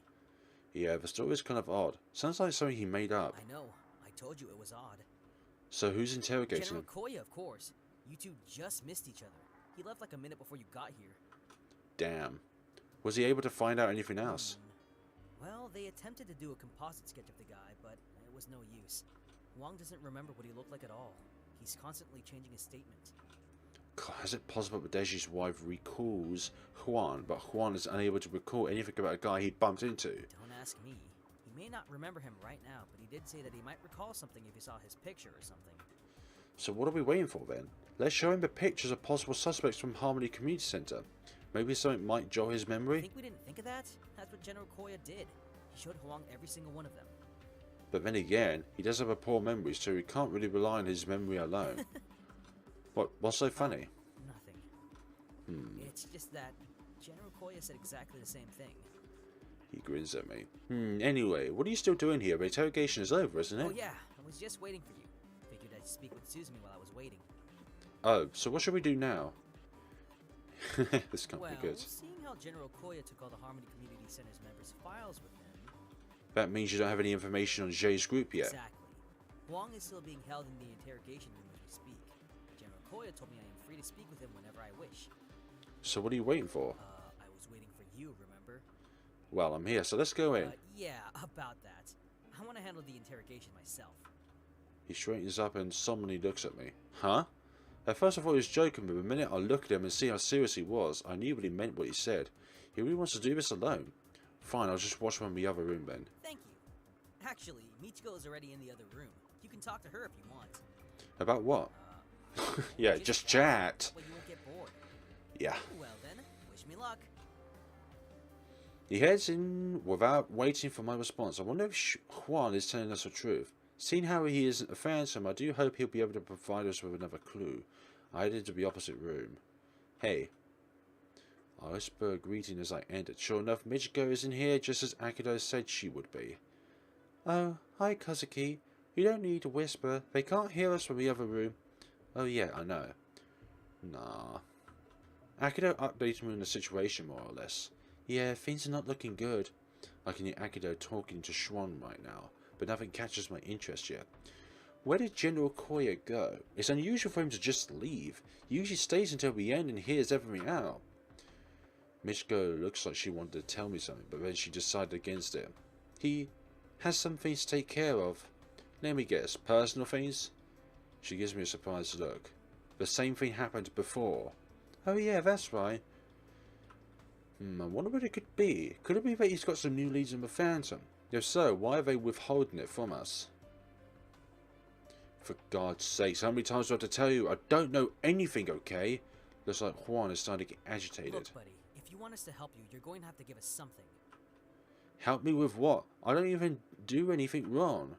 Yeah, the story's kind of odd. Sounds like something he made up. I know. I told you it was odd. So who's interrogating General him? Koya, of course. You two just missed each other. He left like a minute before you got here. Damn. Was he able to find out anything else? Well, they attempted to do a composite sketch of the guy, but it was no use. Huang doesn't remember what he looked like at all. He's constantly changing his statement. God, is it possible that Deji's wife recalls Juan, but Juan is unable to recall anything about a guy he bumped into? Don't ask me. He may not remember him right now, but he did say that he might recall something if he saw his picture or something. So what are we waiting for then? Let's show him the pictures of possible suspects from Harmony Community Center. Maybe something might jog his I memory? think we didn't think of that? That's what General Koya did. He showed Huang every single one of them. But then again, he does have a poor memory, so he can't really rely on his memory alone. What's so funny? Nothing. It's just that General Koya said exactly the same thing. He grins at me. Anyway, what are you still doing here? The interrogation is over, isn't it? Oh yeah, I was just waiting for you. Figured I'd speak with Suzumi while I was waiting. Oh, so what should we do now? This can't Well, be good. seeing how General Koya took all the Harmony Community Center's members' files with him... That means you don't have any information on Jay's group yet. Exactly. Huang is still being held in the interrogation room as we speak. General Koya told me I am free to speak with him whenever I wish. So what are you waiting for? I was waiting for you, remember? Well, I'm here, so let's go in. Yeah, about that. I want to handle the interrogation myself. He straightens up and solemnly looks at me. Huh? At first I thought he was joking, but the minute I look at him and see how serious he was, I knew what he meant what he said. He really wants to do this alone. Fine, I'll just watch from the other room then. Thank you. Actually, Michiko is already in the other room. You can talk to her if you want. About what? Yeah, just chat. Well, you won't get bored. Yeah. Well then, wish me luck. He heads in without waiting for my response. I wonder if Juan is telling us the truth. Seeing how he isn't a phantom, I do hope he'll be able to provide us with another clue. I headed to the opposite room. Hey. I whisper a greeting as I entered. Sure enough, Michiko is in here just as Akito said she would be. Oh, hi Kazuki. You don't need to whisper. They can't hear us from the other room. Oh yeah, I know. Nah. Akito updated me on the situation more or less. Yeah, things are not looking good. I can hear Akito talking to Schwan right now, but nothing catches my interest yet. Where did General Koya go? It's unusual for him to just leave. He usually stays until the end and hears everything out. Michiko looks like she wanted to tell me something, but then she decided against it. He has some things to take care of. Let me guess, personal things? She gives me a surprised look. The same thing happened before. Oh yeah, that's right. I wonder what it could be. Could it be that he's got some new leads in the Phantom? If so, why are they withholding it from us? For God's sakes, how many times do I have to tell you? I don't know anything, okay? Looks like Juan is starting to get agitated. Look, buddy, if you want us to help you, you're going to have to give us something. Help me with what? I don't even do anything wrong.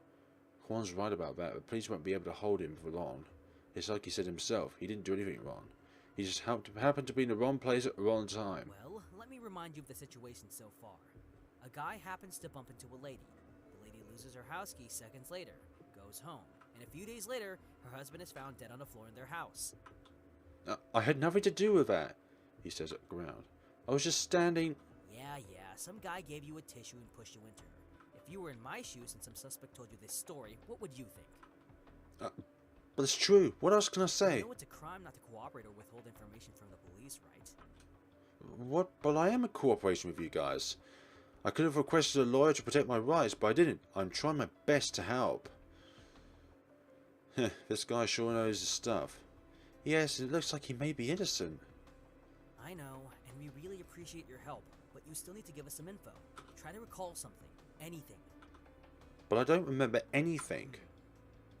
Juan's right about that. The police won't be able to hold him for long. It's like he said himself. He didn't do anything wrong. He just happened to be in the wrong place at the wrong time. Well, let me remind you of the situation so far. A guy happens to bump into a lady. The lady loses her house key seconds later, goes home, and a few days later, her husband is found dead on the floor in their house. I had nothing to do with that, he says at the ground. I was just standing... Yeah, some guy gave you a tissue and pushed you into her. If you were in my shoes and some suspect told you this story, what would you think? But it's true. What else can I say? You know it's a crime not to cooperate or withhold information from the police, right? What? But I am in cooperation with you guys. I could have requested a lawyer to protect my rights, but I didn't. I'm trying my best to help. This guy sure knows his stuff. Yes, it looks like he may be innocent. I know, and we really appreciate your help, but you still need to give us some info. Try to recall something. Anything. But I don't remember anything.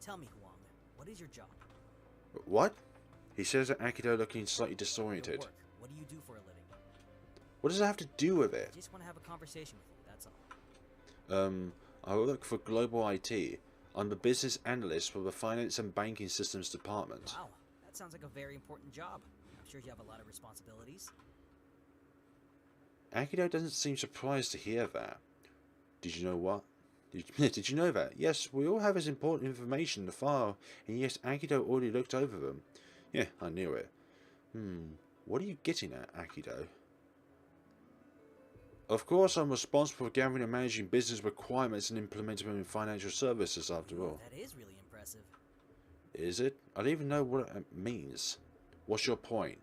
Tell me, Huang, what is your job? What? He says at Akito looking slightly disoriented. Your work. What do you do for a living? What does it have to do with it? I just want to have a conversation with you, that's all. I work for Global IT. I'm the business analyst for the Finance and Banking Systems Department. Wow, that sounds like a very important job. I'm sure you have a lot of responsibilities. Akito doesn't seem surprised to hear that. Did you know what? Did you know that? Yes, we all have his important information in the file, and yes, Akito already looked over them. Yeah, I knew it. What are you getting at, Akito? Of course, I'm responsible for gathering and managing business requirements and implementing them in financial services, after all. That is really impressive. Is it? I don't even know what it means. What's your point?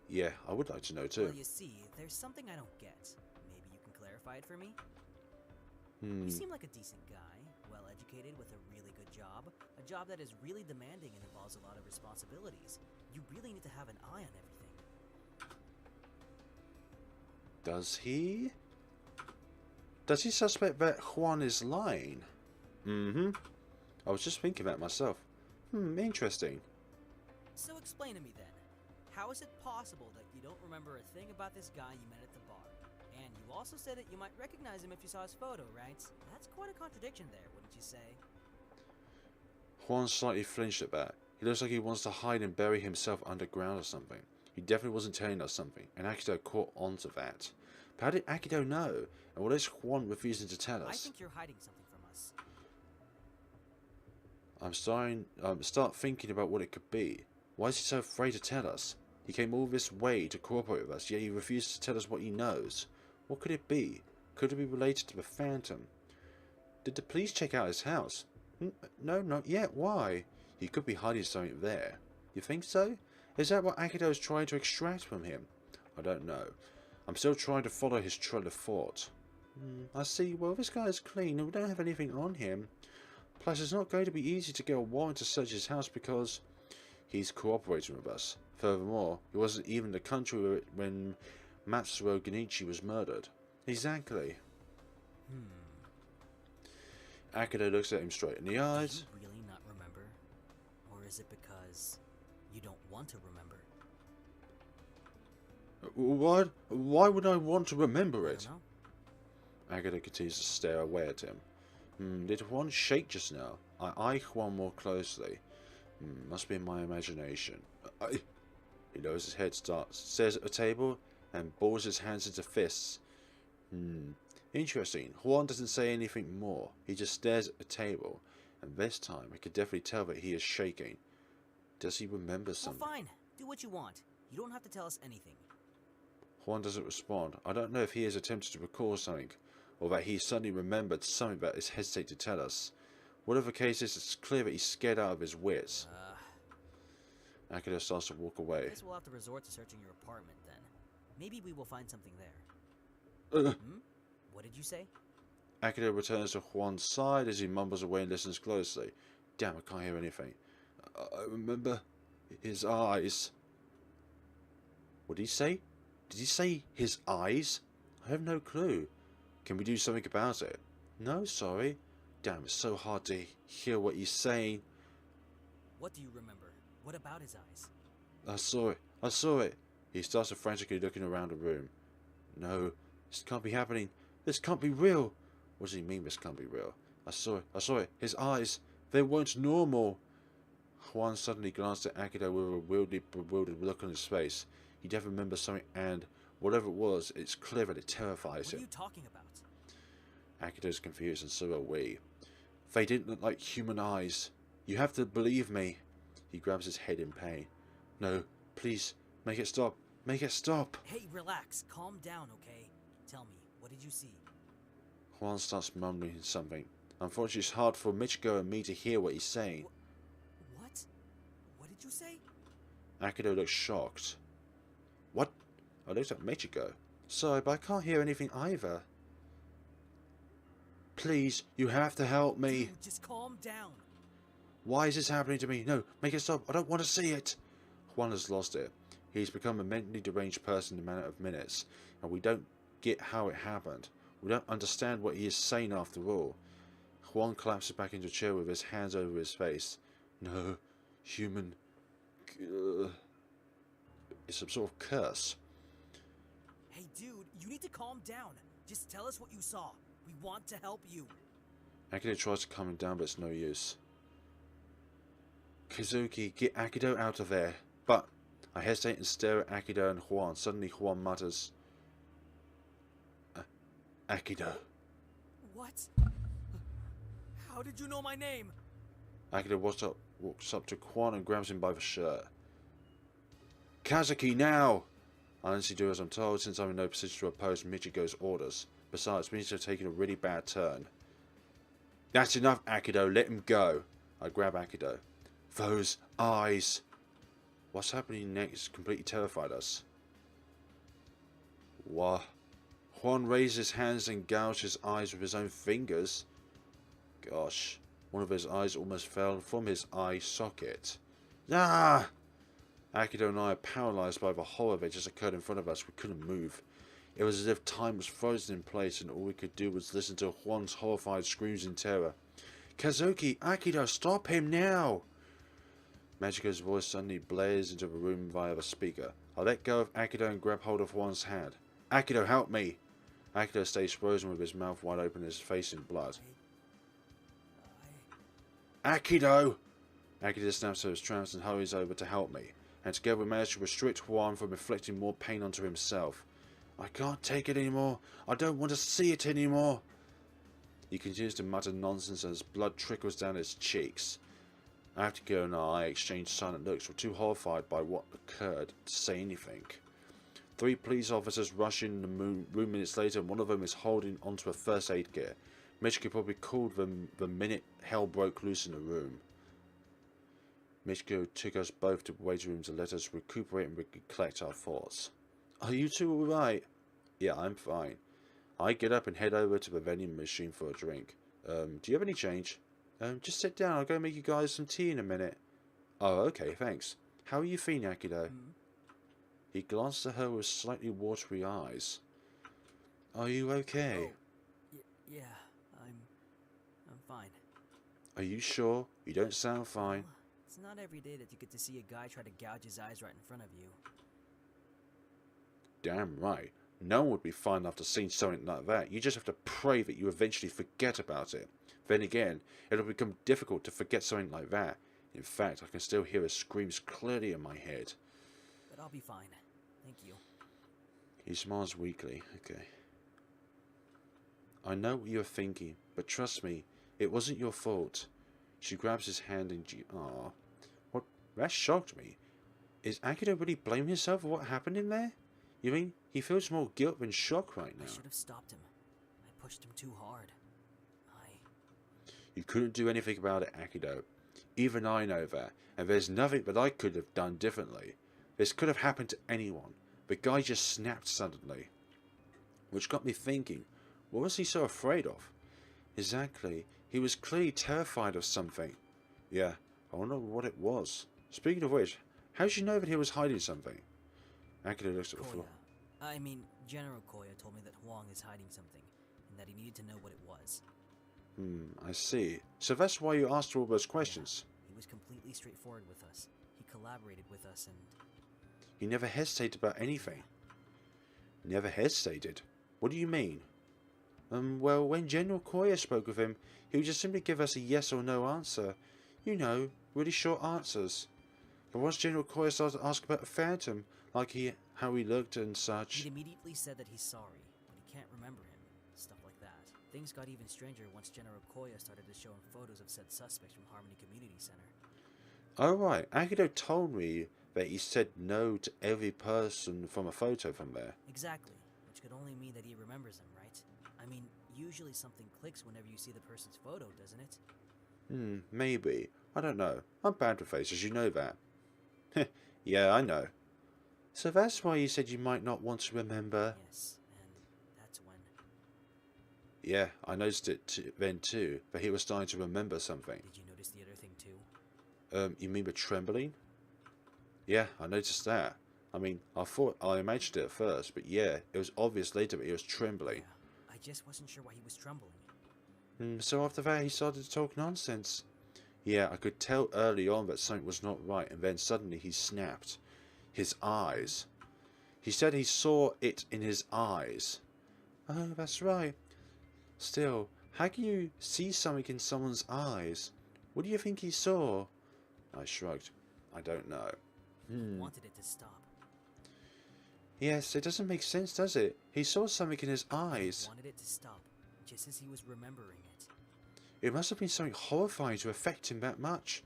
Yeah, I would like to know too. Well, you see, there's something I don't get. Maybe you can clarify it for me? You seem like a decent guy, well-educated with a really good job. A job that is really demanding and involves a lot of responsibilities. You really need to have an eye on everything. Does he? Does he suspect that Juan is lying? I was just thinking that myself. Interesting. So explain to me then. How is it possible that you don't remember a thing about this guy you met at the bar? And you also said that you might recognize him if you saw his photo, right? That's quite a contradiction there, wouldn't you say? Juan slightly flinched at that. He looks like he wants to hide and bury himself underground or something. He definitely wasn't telling us something, and Akito caught on to that. But how did Akito know? And what is Juan refusing to tell us? I think you're hiding something from us. I'm start thinking about what it could be. Why is he so afraid to tell us? He came all this way to cooperate with us, yet he refuses to tell us what he knows. What could it be? Could it be related to the Phantom? Did the police check out his house? No, not yet. Why? He could be hiding something there. You think so? Is that what Akito is trying to extract from him? I don't know. I'm still trying to follow his trail of thought. I see. Well, this guy is clean and we don't have anything on him. Plus, it's not going to be easy to get a warrant to search his house because he's cooperating with us. Furthermore, he wasn't even in the country when Matsuro Genichi was murdered. Exactly. Akito looks at him straight in the eyes. Do you really not remember? Or is it because you don't want to remember? What? Why would I want to remember I it? don't know. Akito continues to stare away at him. Did Juan shake just now? I eye Juan more closely. Must be in my imagination. He lowers his head, stares at the table, and balls his hands into fists. Interesting. Juan doesn't say anything more. He just stares at the table, and this time I could definitely tell that he is shaking. Does he remember something? Well, fine. Do what you want. You don't have to tell us anything. Juan doesn't respond. I don't know if he has attempted to recall something, or that he suddenly remembered something that is hesitant to tell us. Whatever the case is, it's clear that he's scared out of his wits. Akito starts to walk away. I guess we'll have to resort to searching your apartment then. Maybe we will find something there. What did you say? Akito returns to Juan's side as he mumbles away and listens closely. Damn, I can't hear anything. I remember his eyes. What did he say? Did he say his eyes? I have no clue. Can we do something about it? No, sorry. Damn, it's so hard to hear what he's saying. What do you remember? What about his eyes? I saw it. I saw it. He starts frantically looking around the room. No, this can't be happening. This can't be real. What does he mean this can't be real? I saw it. I saw it. His eyes. They weren't normal. Juan suddenly glanced at Akito with a bewildered look on his face. He definitely remembers something, and whatever it was, it's clear that it terrifies him. What are you talking about? Akito's confused, and so are we. They didn't look like human eyes. You have to believe me. He grabs his head in pain. No, please, make it stop. Make it stop. Hey, relax. Calm down, okay? Tell me, what did you see? Juan starts mumbling something. Unfortunately, it's hard for Michiko and me to hear what he's saying. What? What did you say? Akito looks shocked. What? I looked at Michiko. Sorry, but I can't hear anything either. Please, you have to help me. Dude, just calm down. Why is this happening to me? No, make it stop. I don't want to see it. Juan has lost it. He's become a mentally deranged person in a matter of minutes, and we don't get how it happened. We don't understand what he is saying after all. Juan collapses back into a chair with his hands over his face. No, human... It's some sort of curse. Hey, dude, you need to calm down. Just tell us what you saw. We want to help you. Akito tries to calm him down, but it's no use. Kazuki, get Akito out of there. But I hesitate and stare at Akito and Juan. Suddenly Juan mutters, Akito. What? How did you know my name? Akito walks up to Juan and grabs him by the shirt. Kazuki, now! I honestly do as I'm told, since I'm in no position to oppose Michiko's orders. Besides, Michiko's taking a really bad turn. That's enough, Akito. Let him go. I grab Akito. Those eyes. What's happening next completely terrified us. What? Juan raised his hands and gouged his eyes with his own fingers. Gosh, one of his eyes almost fell from his eye socket. Ah! Akito and I are paralyzed by the horror that just occurred in front of us. We couldn't move. It was as if time was frozen in place, and all we could do was listen to Juan's horrified screams in terror. Kazuki, Akito, stop him now! Magico's voice suddenly blares into the room via the speaker. I let go of Akito and grab hold of Juan's hand. Akito, help me! Akito stays frozen with his mouth wide open and his face in blood. Akito! Akito snaps to his trance and hurries over to help me, and together we manage to restrict Juan from inflicting more pain onto himself. I can't take it anymore. I don't want to see it anymore. He continues to mutter nonsense as blood trickles down his cheeks. Akito and I exchange silent looks. We're too horrified by what occurred to say anything. 3 police officers rush in the room minutes later, and one of them is holding onto a first aid kit. Michiko probably called them the minute hell broke loose in the room. Michiko took us both to the waiting room to let us recuperate and collect our thoughts. Are you two alright? Yeah, I'm fine. I get up and head over to the vending machine for a drink. Do you have any change? Just sit down. I'll go make you guys some tea in a minute. Oh, okay, thanks. How are you feeling, Akito? He glanced at her with slightly watery eyes. Are you okay? Oh, yeah, I'm fine. Are you sure? You don't sound fine. Well, it's not every day that you get to see a guy try to gouge his eyes right in front of you. Damn right. No one would be fine after seeing something like that. You just have to pray that you eventually forget about it. Then again, it'll become difficult to forget something like that. In fact, I can still hear her screams clearly in my head. But I'll be fine. Thank you. He smiles weakly. Okay. I know what you're thinking, but trust me, it wasn't your fault. She grabs his hand and what? That shocked me. Is Akito really blaming himself for what happened in there? You mean he feels more guilt than shock right now? I should have stopped him. I pushed him too hard. You couldn't do anything about it, Akito. Even I know that, and there's nothing that I could have done differently. This could have happened to anyone. The guy just snapped suddenly. Which got me thinking, what was he so afraid of? Exactly, he was clearly terrified of something. Yeah, I wonder what it was. Speaking of which, How did you know that he was hiding something? Akito looks at the floor. General Koya told me that Huang is hiding something, and that he needed to know what it was. I see. So that's why you asked all those questions. Yeah, he was completely straightforward with us. He collaborated with us and... He never hesitated about anything. Never hesitated? What do you mean? Well, when General Koya spoke with him, he would just simply give us a yes or no answer. You know, really short answers. But once General Koya started to ask about the Phantom, like how he looked and such... He immediately said that he's sorry, but he can't remember him. Stuff like that. Things got even stranger once General Koya started to show him photos of said suspects from Harmony Community Center. Oh right, Akito told me that he said no to every person from a photo from there. Exactly, which could only mean that he remembers them, right? Usually something clicks whenever you see the person's photo, doesn't it? Maybe. I don't know. I'm bad with faces, you know that. Yeah, I know. So that's why you said you might not want to remember? Yes, and that's when... Yeah, I noticed it then too, that he was starting to remember something. Did you notice the other thing too? You mean the trembling? Yeah, I noticed that. I imagined it at first, but yeah, it was obvious later that he was trembling. Yeah, I just wasn't sure why he was trembling. So after that, he started to talk nonsense. Yeah, I could tell early on that something was not right, and then suddenly he snapped. His eyes. He said he saw it in his eyes. Oh, that's right. Still, how can you see something in someone's eyes? What do you think he saw? I shrugged. I don't know. He wanted it to stop. Yes, it doesn't make sense, does it? He saw something in his eyes. He wanted it to stop, just as he was remembering it. It must have been something horrifying to affect him that much.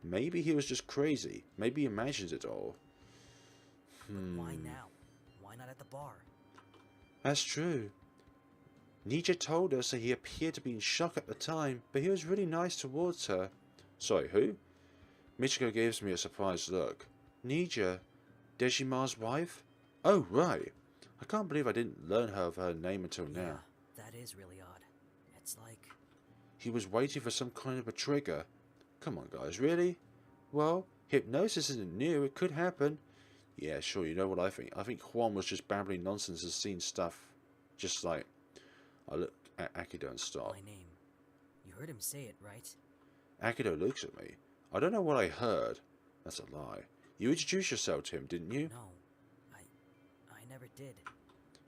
Maybe he was just crazy. Maybe he imagined it all. But why now? Why not at the bar? That's true. Nija told us that he appeared to be in shock at the time, but he was really nice towards her. Sorry, who? Michiko gives me a surprised look. Nija? Dejima's wife? Oh, right. I can't believe I didn't learn of her name until now. Yeah, that is really odd. It's like... He was waiting for some kind of a trigger. Come on, guys, really? Well, hypnosis isn't new. It could happen. Yeah, sure, you know what I think. I think Juan was just babbling nonsense and seeing stuff. Just like... I look at Akito and stop. My name. You heard him say it, right? Akito looks at me. I don't know what I heard. That's a lie. You introduced yourself to him, didn't you? No. I never did.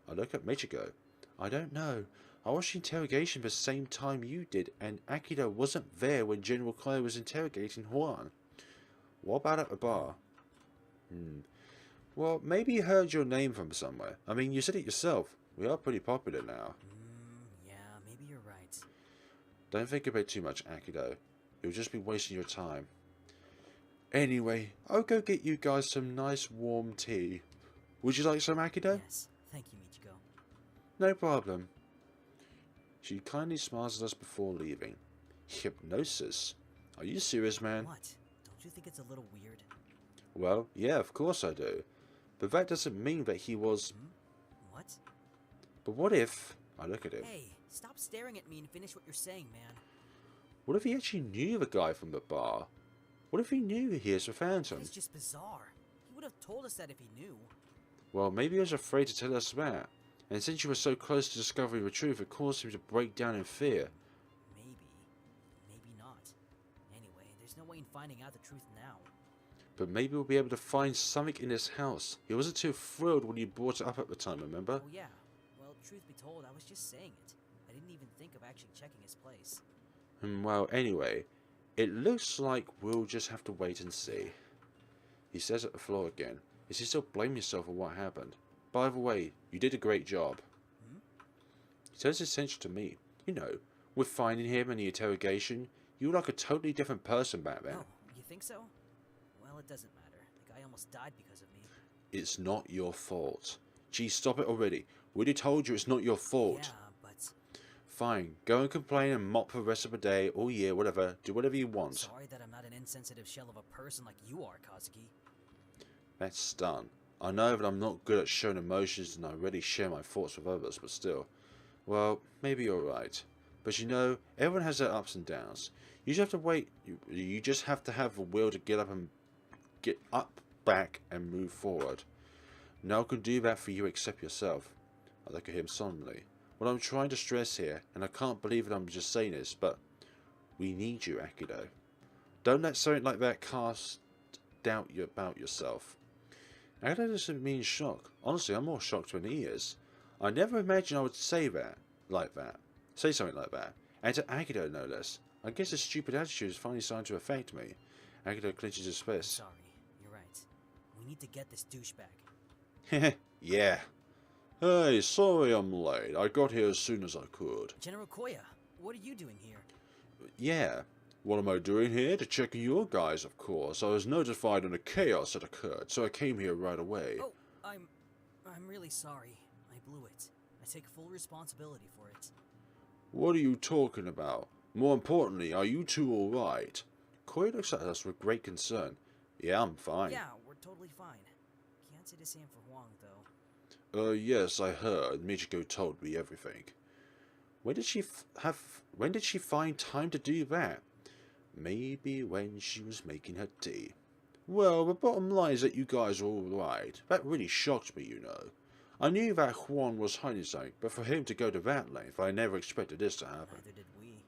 I look at Michiko. I don't know. I watched the interrogation the same time you did, and Akito wasn't there when General Koya was interrogating Juan. What about at the bar? Well, maybe he heard your name from somewhere. I mean, you said it yourself. We are pretty popular now. Yeah, maybe you're right. Don't think about it too much, Akito. You'll just be wasting your time. Anyway, I'll go get you guys some nice warm tea. Would you like some, Akito? Yes, thank you, Michiko. No problem. She kindly smiles at us before leaving. Hypnosis? Are you serious, man? What? Don't you think it's a little weird? Well, yeah, of course I do. But that doesn't mean that he was... What? But what if... I look at him. Hey, stop staring at me and finish what you're saying, man. What if he actually knew the guy from the bar? What if he knew he is the Phantom? It's just bizarre. He would have told us that if he knew. Well, maybe he was afraid to tell us that. And since you were so close to discovering the truth, it caused him to break down in fear. Maybe. Maybe not. Anyway, there's no way in finding out the truth now. But maybe we'll be able to find something in this house. He wasn't too thrilled when you brought it up at the time, remember? Oh yeah. Well, truth be told, I was just saying it. I didn't even think of actually checking his place. Well, anyway, it looks like we'll just have to wait and see. He stares at the floor again. Is he still blaming himself for what happened? By the way, you did a great job. He turns his attention to me. You know, with finding him and the interrogation, you were like a totally different person back then. Oh, you think so? Well, it doesn't matter. The guy almost died because of me. It's not your fault. Gee, stop it already. We already told you it's not your fault. Yeah, but... Fine, go and complain and mop for the rest of the day, all year, whatever. Do whatever you want. Sorry that I'm not an insensitive shell of a person like you are, Kazuki. That's done. I know that I'm not good at showing emotions and I rarely share my thoughts with others, but still. Well, maybe you're right. But you know, everyone has their ups and downs. You just have to wait. You just have to have the will to get up and get up, back, and move forward. No one can do that for you except yourself. I look at him solemnly. What I'm trying to stress here, and I can't believe that I'm just saying this, but we need you, Akito. Don't let something like that cast doubt about yourself. Akito doesn't mean shock. Honestly, I'm more shocked than he is. I never imagined I would say that, like that. Say something like that. And to Akito, no less. I guess his stupid attitude is finally starting to affect me. Akito clenches his fist. Sorry, you're right. We need to get this douchebag. Yeah. Hey, sorry I'm late. I got here as soon as I could. General Koya, what are you doing here? Yeah. What am I doing here? To check on your guys, of course. I was notified on the chaos that occurred, so I came here right away. Oh, I'm really sorry. I blew it. I take full responsibility for it. What are you talking about? More importantly, are you two alright? Koya looks at us with great concern. Yeah, I'm fine. Yeah, we're totally fine. Can't say the same for Huang, though. Yes, I heard. Michiko told me everything. When did she find time to do that? Maybe when she was making her tea. Well, the bottom line is that you guys are alright. That really shocked me, you know. I knew that Juan was hiding something, but for him to go to that length, I never expected this to happen. Neither did we.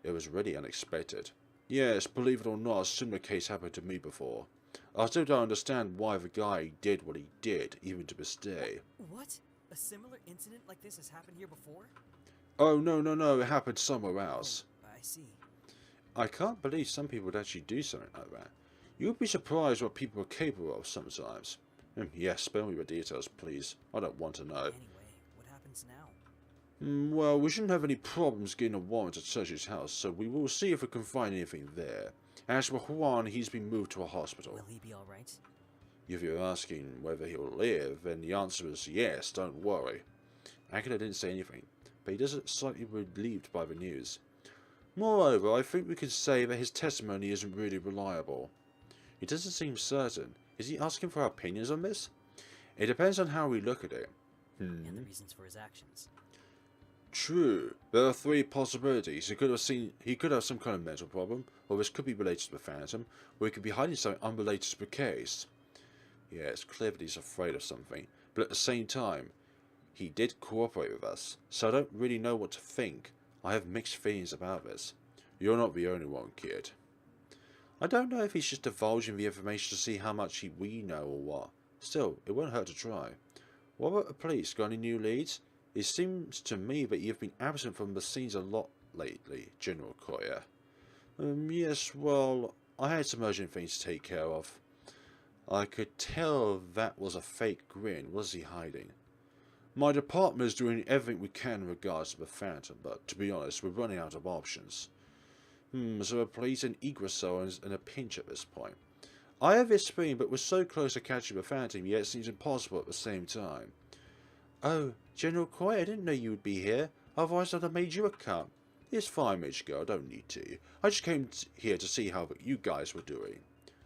It was really unexpected. Yes, believe it or not, a similar case happened to me before. I still don't understand why the guy did what he did, even to this day. What? A similar incident like this has happened here before? Oh, no, it happened somewhere else. Oh, I see. I can't believe some people would actually do something like that. You'd be surprised what people are capable of sometimes. Yes, spare me the details, please. I don't want to know. Anyway, what happens now? Well, we shouldn't have any problems getting a warrant to search his house, so we will see if we can find anything there. As for Juan, he's been moved to a hospital. Will he be alright? If you're asking whether he'll live, then the answer is yes, don't worry. Akito didn't say anything, but he does look slightly relieved by the news. Moreover, I think we can say that his testimony isn't really reliable. He doesn't seem certain. Is he asking for our opinions on this? It depends on how we look at it. And the reasons for his actions. True. There are three possibilities. He could have some kind of mental problem, or this could be related to the Phantom, or he could be hiding something unrelated to the case. Yeah, it's clear that he's afraid of something, but at the same time, he did cooperate with us, so I don't really know what to think. I have mixed feelings about this. You're not the only one, kid. I don't know if he's just divulging the information to see how much we know or what. Still, it won't hurt to try. What about the police? Got any new leads? It seems to me that you've been absent from the scenes a lot lately, General Koya. Yes, well, I had some urgent things to take care of. I could tell that was a fake grin. What is he hiding? My department is doing everything we can in regards to the Phantom, but to be honest, we're running out of options. So the police and Igrasil is in a pinch at this point. I have this feeling, but we're so close to catching the Phantom, yet it seems impossible at the same time. Oh, General Koya, I didn't know you would be here. Otherwise I'd have made you a cup. It's fine, Michiko, I don't need to. I just came here to see how you guys were doing.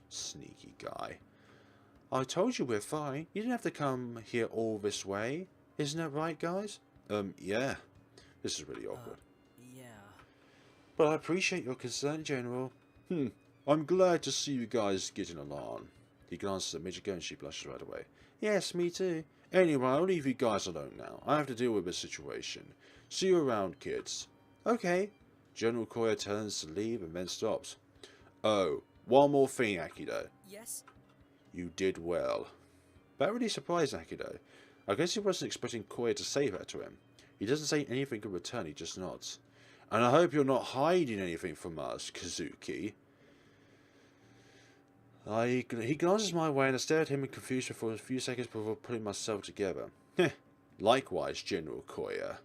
Sneaky guy. I told you we're fine. You didn't have to come here all this way. Isn't that right, guys? Yeah. This is really awkward. Yeah. But I appreciate your concern, General. I'm glad to see you guys getting along. He glances at Michiko and she blushes right away. Yes, me too. Anyway, I'll leave you guys alone now. I have to deal with this situation. See you around, kids. Okay. General Koya turns to leave and then stops. Oh, one more thing, Akito. Yes? You did well. That really surprised Akito. I guess he wasn't expecting Koya to say that to him. He doesn't say anything in return, he just nods. And I hope you're not hiding anything from us, Kazuki. He glances my way and I stare at him in confusion for a few seconds before putting myself together. Likewise, General Koya.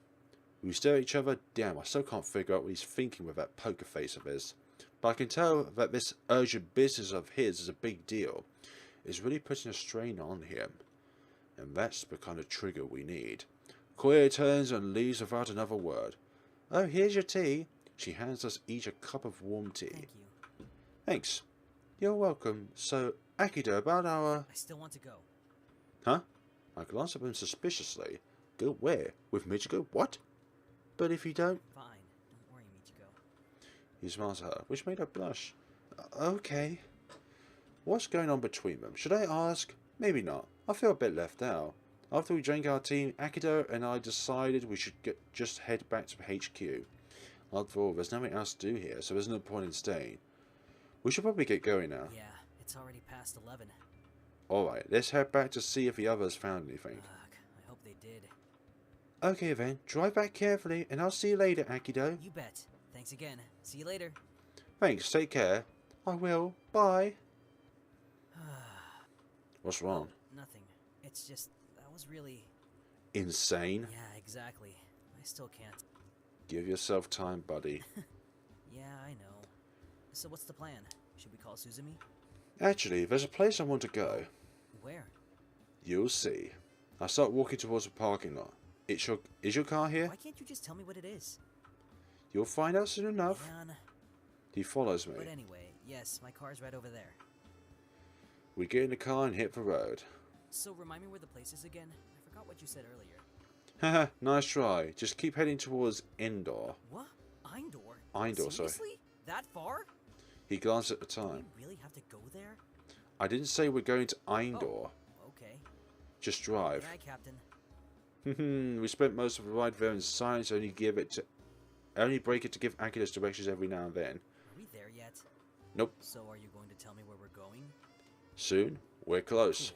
We stare at each other. Damn, I still can't figure out what he's thinking with that poker face of his. But I can tell that this urgent business of his is a big deal. It's really putting a strain on him. And that's the kind of trigger we need. Koya turns and leaves without another word. Oh, here's your tea. She hands us each a cup of warm tea. Thank you. Thanks. You're welcome. So, Akito, about our... I still want to go. Huh? I glance at him suspiciously. Go where? With Michiko? What? But if you don't... Fine. Don't worry, Michiko. He smiles at her, which made her blush. Okay. What's going on between them? Should I ask? Maybe not. I feel a bit left out. After we drank our team, Akito and I decided we should just head back to HQ. After all, there's nothing else to do here, so there's no point in staying. We should probably get going now. Yeah, it's already past 11. Alright, let's head back to see if the others found anything. Ugh, I hope they did. Okay then, drive back carefully, and I'll see you later, Akito. You bet. Thanks again. See you later. Thanks, take care. I will. Bye. What's wrong? Nothing. It's just, that was really... Insane? Yeah, exactly. I still can't. Give yourself time, buddy. Yeah, I know. So what's the plan? Should we call Suzumi? Actually, there's a place I want to go. Where? You'll see. I start walking towards the parking lot. Is your car here? Why can't you just tell me what it is? You'll find out soon enough. Man. He follows me. But anyway, yes, my car's right over there. We get in the car and hit the road. So remind me where the place is again? I forgot what you said earlier. Haha, nice try. Just keep heading towards Endor. What? Eindor? Eindor, sorry. Seriously? That far? He glanced at the Do time. we really have to go there? I didn't say we're going to Eindor. Oh, okay. Just drive. Good night, Captain. We spent most of the ride there in silence, only break it to give Akito's directions every now and then. Are we there yet? Nope. So are you going to tell me where we're going? Soon. We're close.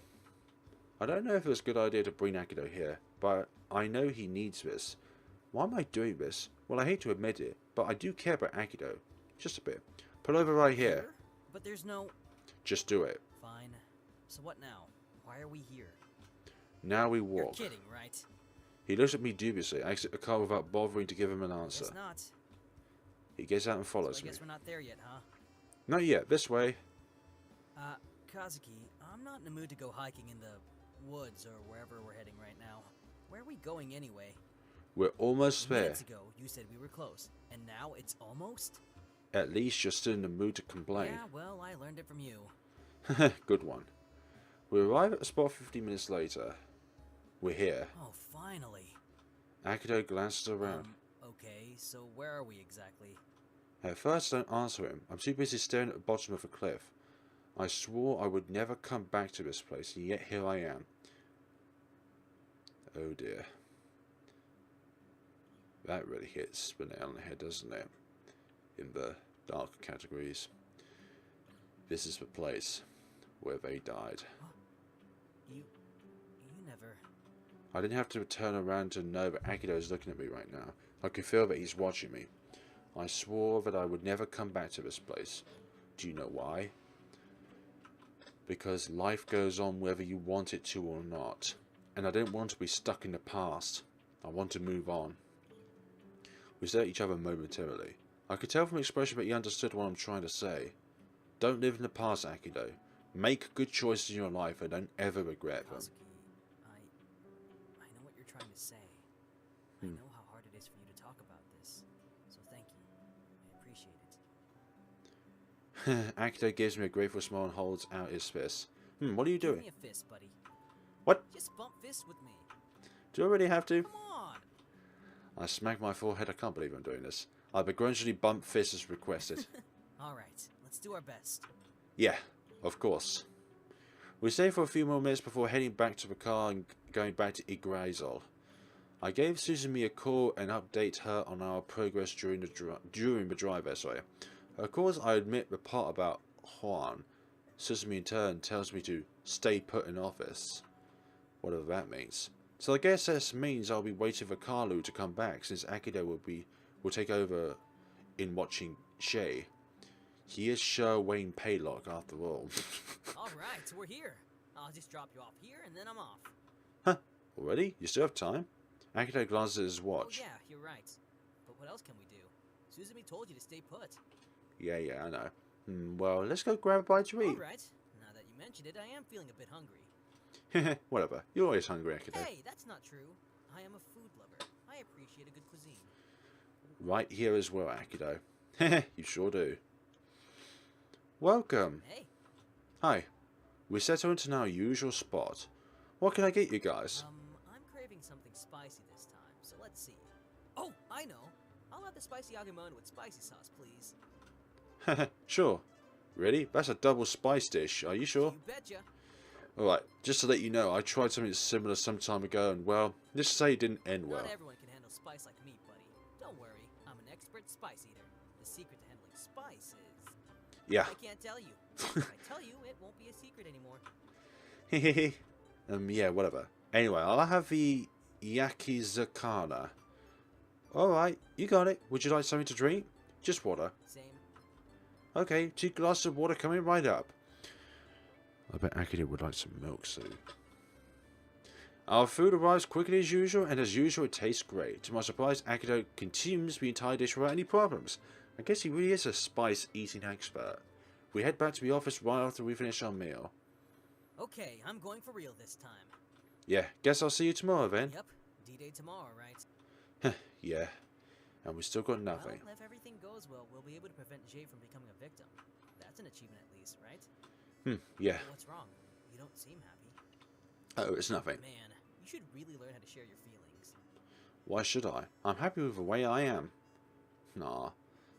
I don't know if it's a good idea to bring Akito here, but I know he needs this. Why am I doing this? Well, I hate to admit it, but I do care about Akito. Just a bit. Pull over right here. But there's no... Just do it. Fine. So what now? Why are we here? Now we walk. You're kidding, right? He looks at me dubiously. I exit the car without bothering to give him an answer. Guess not. He gets out and follows So I me. guess we're not there yet, huh? Not yet. This way. Kazuki, I'm not in the mood to go hiking in the woods or wherever we're heading right now. Where are we going anyway? We're almost there. Minutes ago, you said we were close, and now it's almost? At least you're still in the mood to complain. Yeah, well, I learned it from you. Good one. We arrive at the spot 15 minutes later. We're here. Oh, finally. Akito glances around. Okay, so where are we exactly? At first I don't answer him. I'm too busy staring at the bottom of the cliff. I swore I would never come back to this place, and yet here I am. Oh dear. That really hits the nail on the head, doesn't it? In the dark categories. This is the place where they died. You never... I didn't have to turn around to know that Akito is looking at me right now. I could feel that he's watching me. I swore that I would never come back to this place. Do you know why? Because life goes on whether you want it to or not. And I don't want to be stuck in the past. I want to move on. We stared at each other momentarily. I could tell from his expression that he understood what I'm trying to say. Don't live in the past, Akito. Make good choices in your life and don't ever regret them. Kazuki, I know what you're trying to say. I know how hard it is for you to talk about this. So thank you. I appreciate it. Akito gives me a grateful smile and holds out his fist. What are you Give doing? me a fist, buddy. What? Just bump fists with me. Do I really have to? Come on! I smack my forehead. I can't believe I'm doing this. I begrudgingly bump fists as requested. Alright, let's do our best. Yeah, of course. We stay for a few more minutes before heading back to the car and going back to Igrasil. I gave Suzumi a call and update her on our progress during the drive essay. Of course, I admit the part about Juan. Suzumi in turn tells me to stay put in office. Whatever that means. So I guess this means I'll be waiting for Carlu to come back, since Akito will take over in watching Shay. He is Sir Wayne Paylock after all. Alright, so we're here. I'll just drop you off here and then I'm off. Huh? Already? You still have time? Akito glances at his watch. Oh yeah, you're right. But what else can we do? Suzumi told you to stay put. Yeah, I know. Well, let's go grab a bite to eat. Alright, now that you mentioned it, I am feeling a bit hungry. Whatever. You're always hungry, Akito. Hey, that's not true. I am a food lover. I appreciate a good cuisine. Right here as well, Akito. You sure do. Welcome. Hey, Hi. We settled into our usual spot. What can I get you guys? I'm craving something spicy this time, so let's see. Oh, I know. I'll have the spicy agumon with spicy sauce, please. Sure. Really? That's a double spice dish. Are you sure? You betcha. Alright, just to let you know, I tried something similar some time ago, and well, let's say it didn't end well. Not everyone can handle spice like me, buddy. Don't worry, I'm an expert spice eater. The secret to handling spice is... Yeah. I can't tell you. If I tell you, it won't be a secret anymore. Yeah, whatever. Anyway, I'll have the yakizakana. Alright, you got it. Would you like something to drink? Just water. Same. Okay, 2 glasses of water coming right up. I bet Akito would like some milk soon. Our food arrives quickly as usual, and as usual it tastes great. To my surprise, Akito consumes the entire dish without any problems. I guess he really is a spice eating expert. We head back to the office right after we finish our meal. Okay, I'm going for real this time. Yeah, guess I'll see you tomorrow then. Yep, D-Day tomorrow, right? Yeah, and we still got nothing. Well, if everything goes well, we'll be able to prevent Jay from becoming a victim. That's an achievement at least, right? Yeah. What's wrong? You don't seem happy. Oh, it's nothing. Man, you should really learn how to share your feelings. Why should I? I'm happy with the way I am. Nah.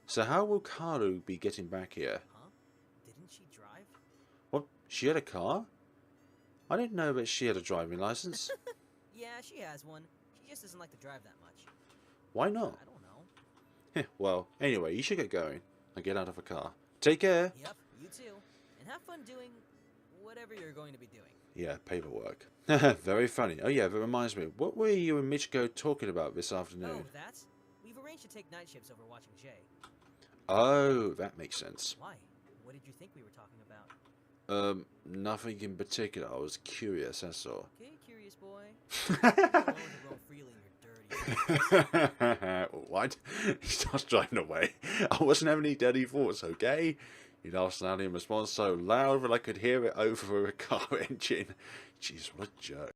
So how will Karu be getting back here? Huh? Didn't she drive? What? She had a car? I didn't know that she had a driving license. Yeah, she has one. She just doesn't like to drive that much. Why not? I don't know. Well, anyway, you should get going and get out of the car. Take care. Yep, you too. And have fun doing whatever you're going to be doing. Yeah, paperwork. Very funny. Oh yeah, that reminds me. What were you and Michiko talking about this afternoon? Oh, that? We've arranged to take night shifts over watching Jay. Oh, that makes sense. Why? What did you think we were talking about? Nothing in particular. I was curious, that's all. Okay, curious boy. You alone to roam freely in your dirty What? He starts driving away. I wasn't having any dirty thoughts, okay? He asked loudly in response so loud that I could hear it over a car engine. Jeez, what a jerk.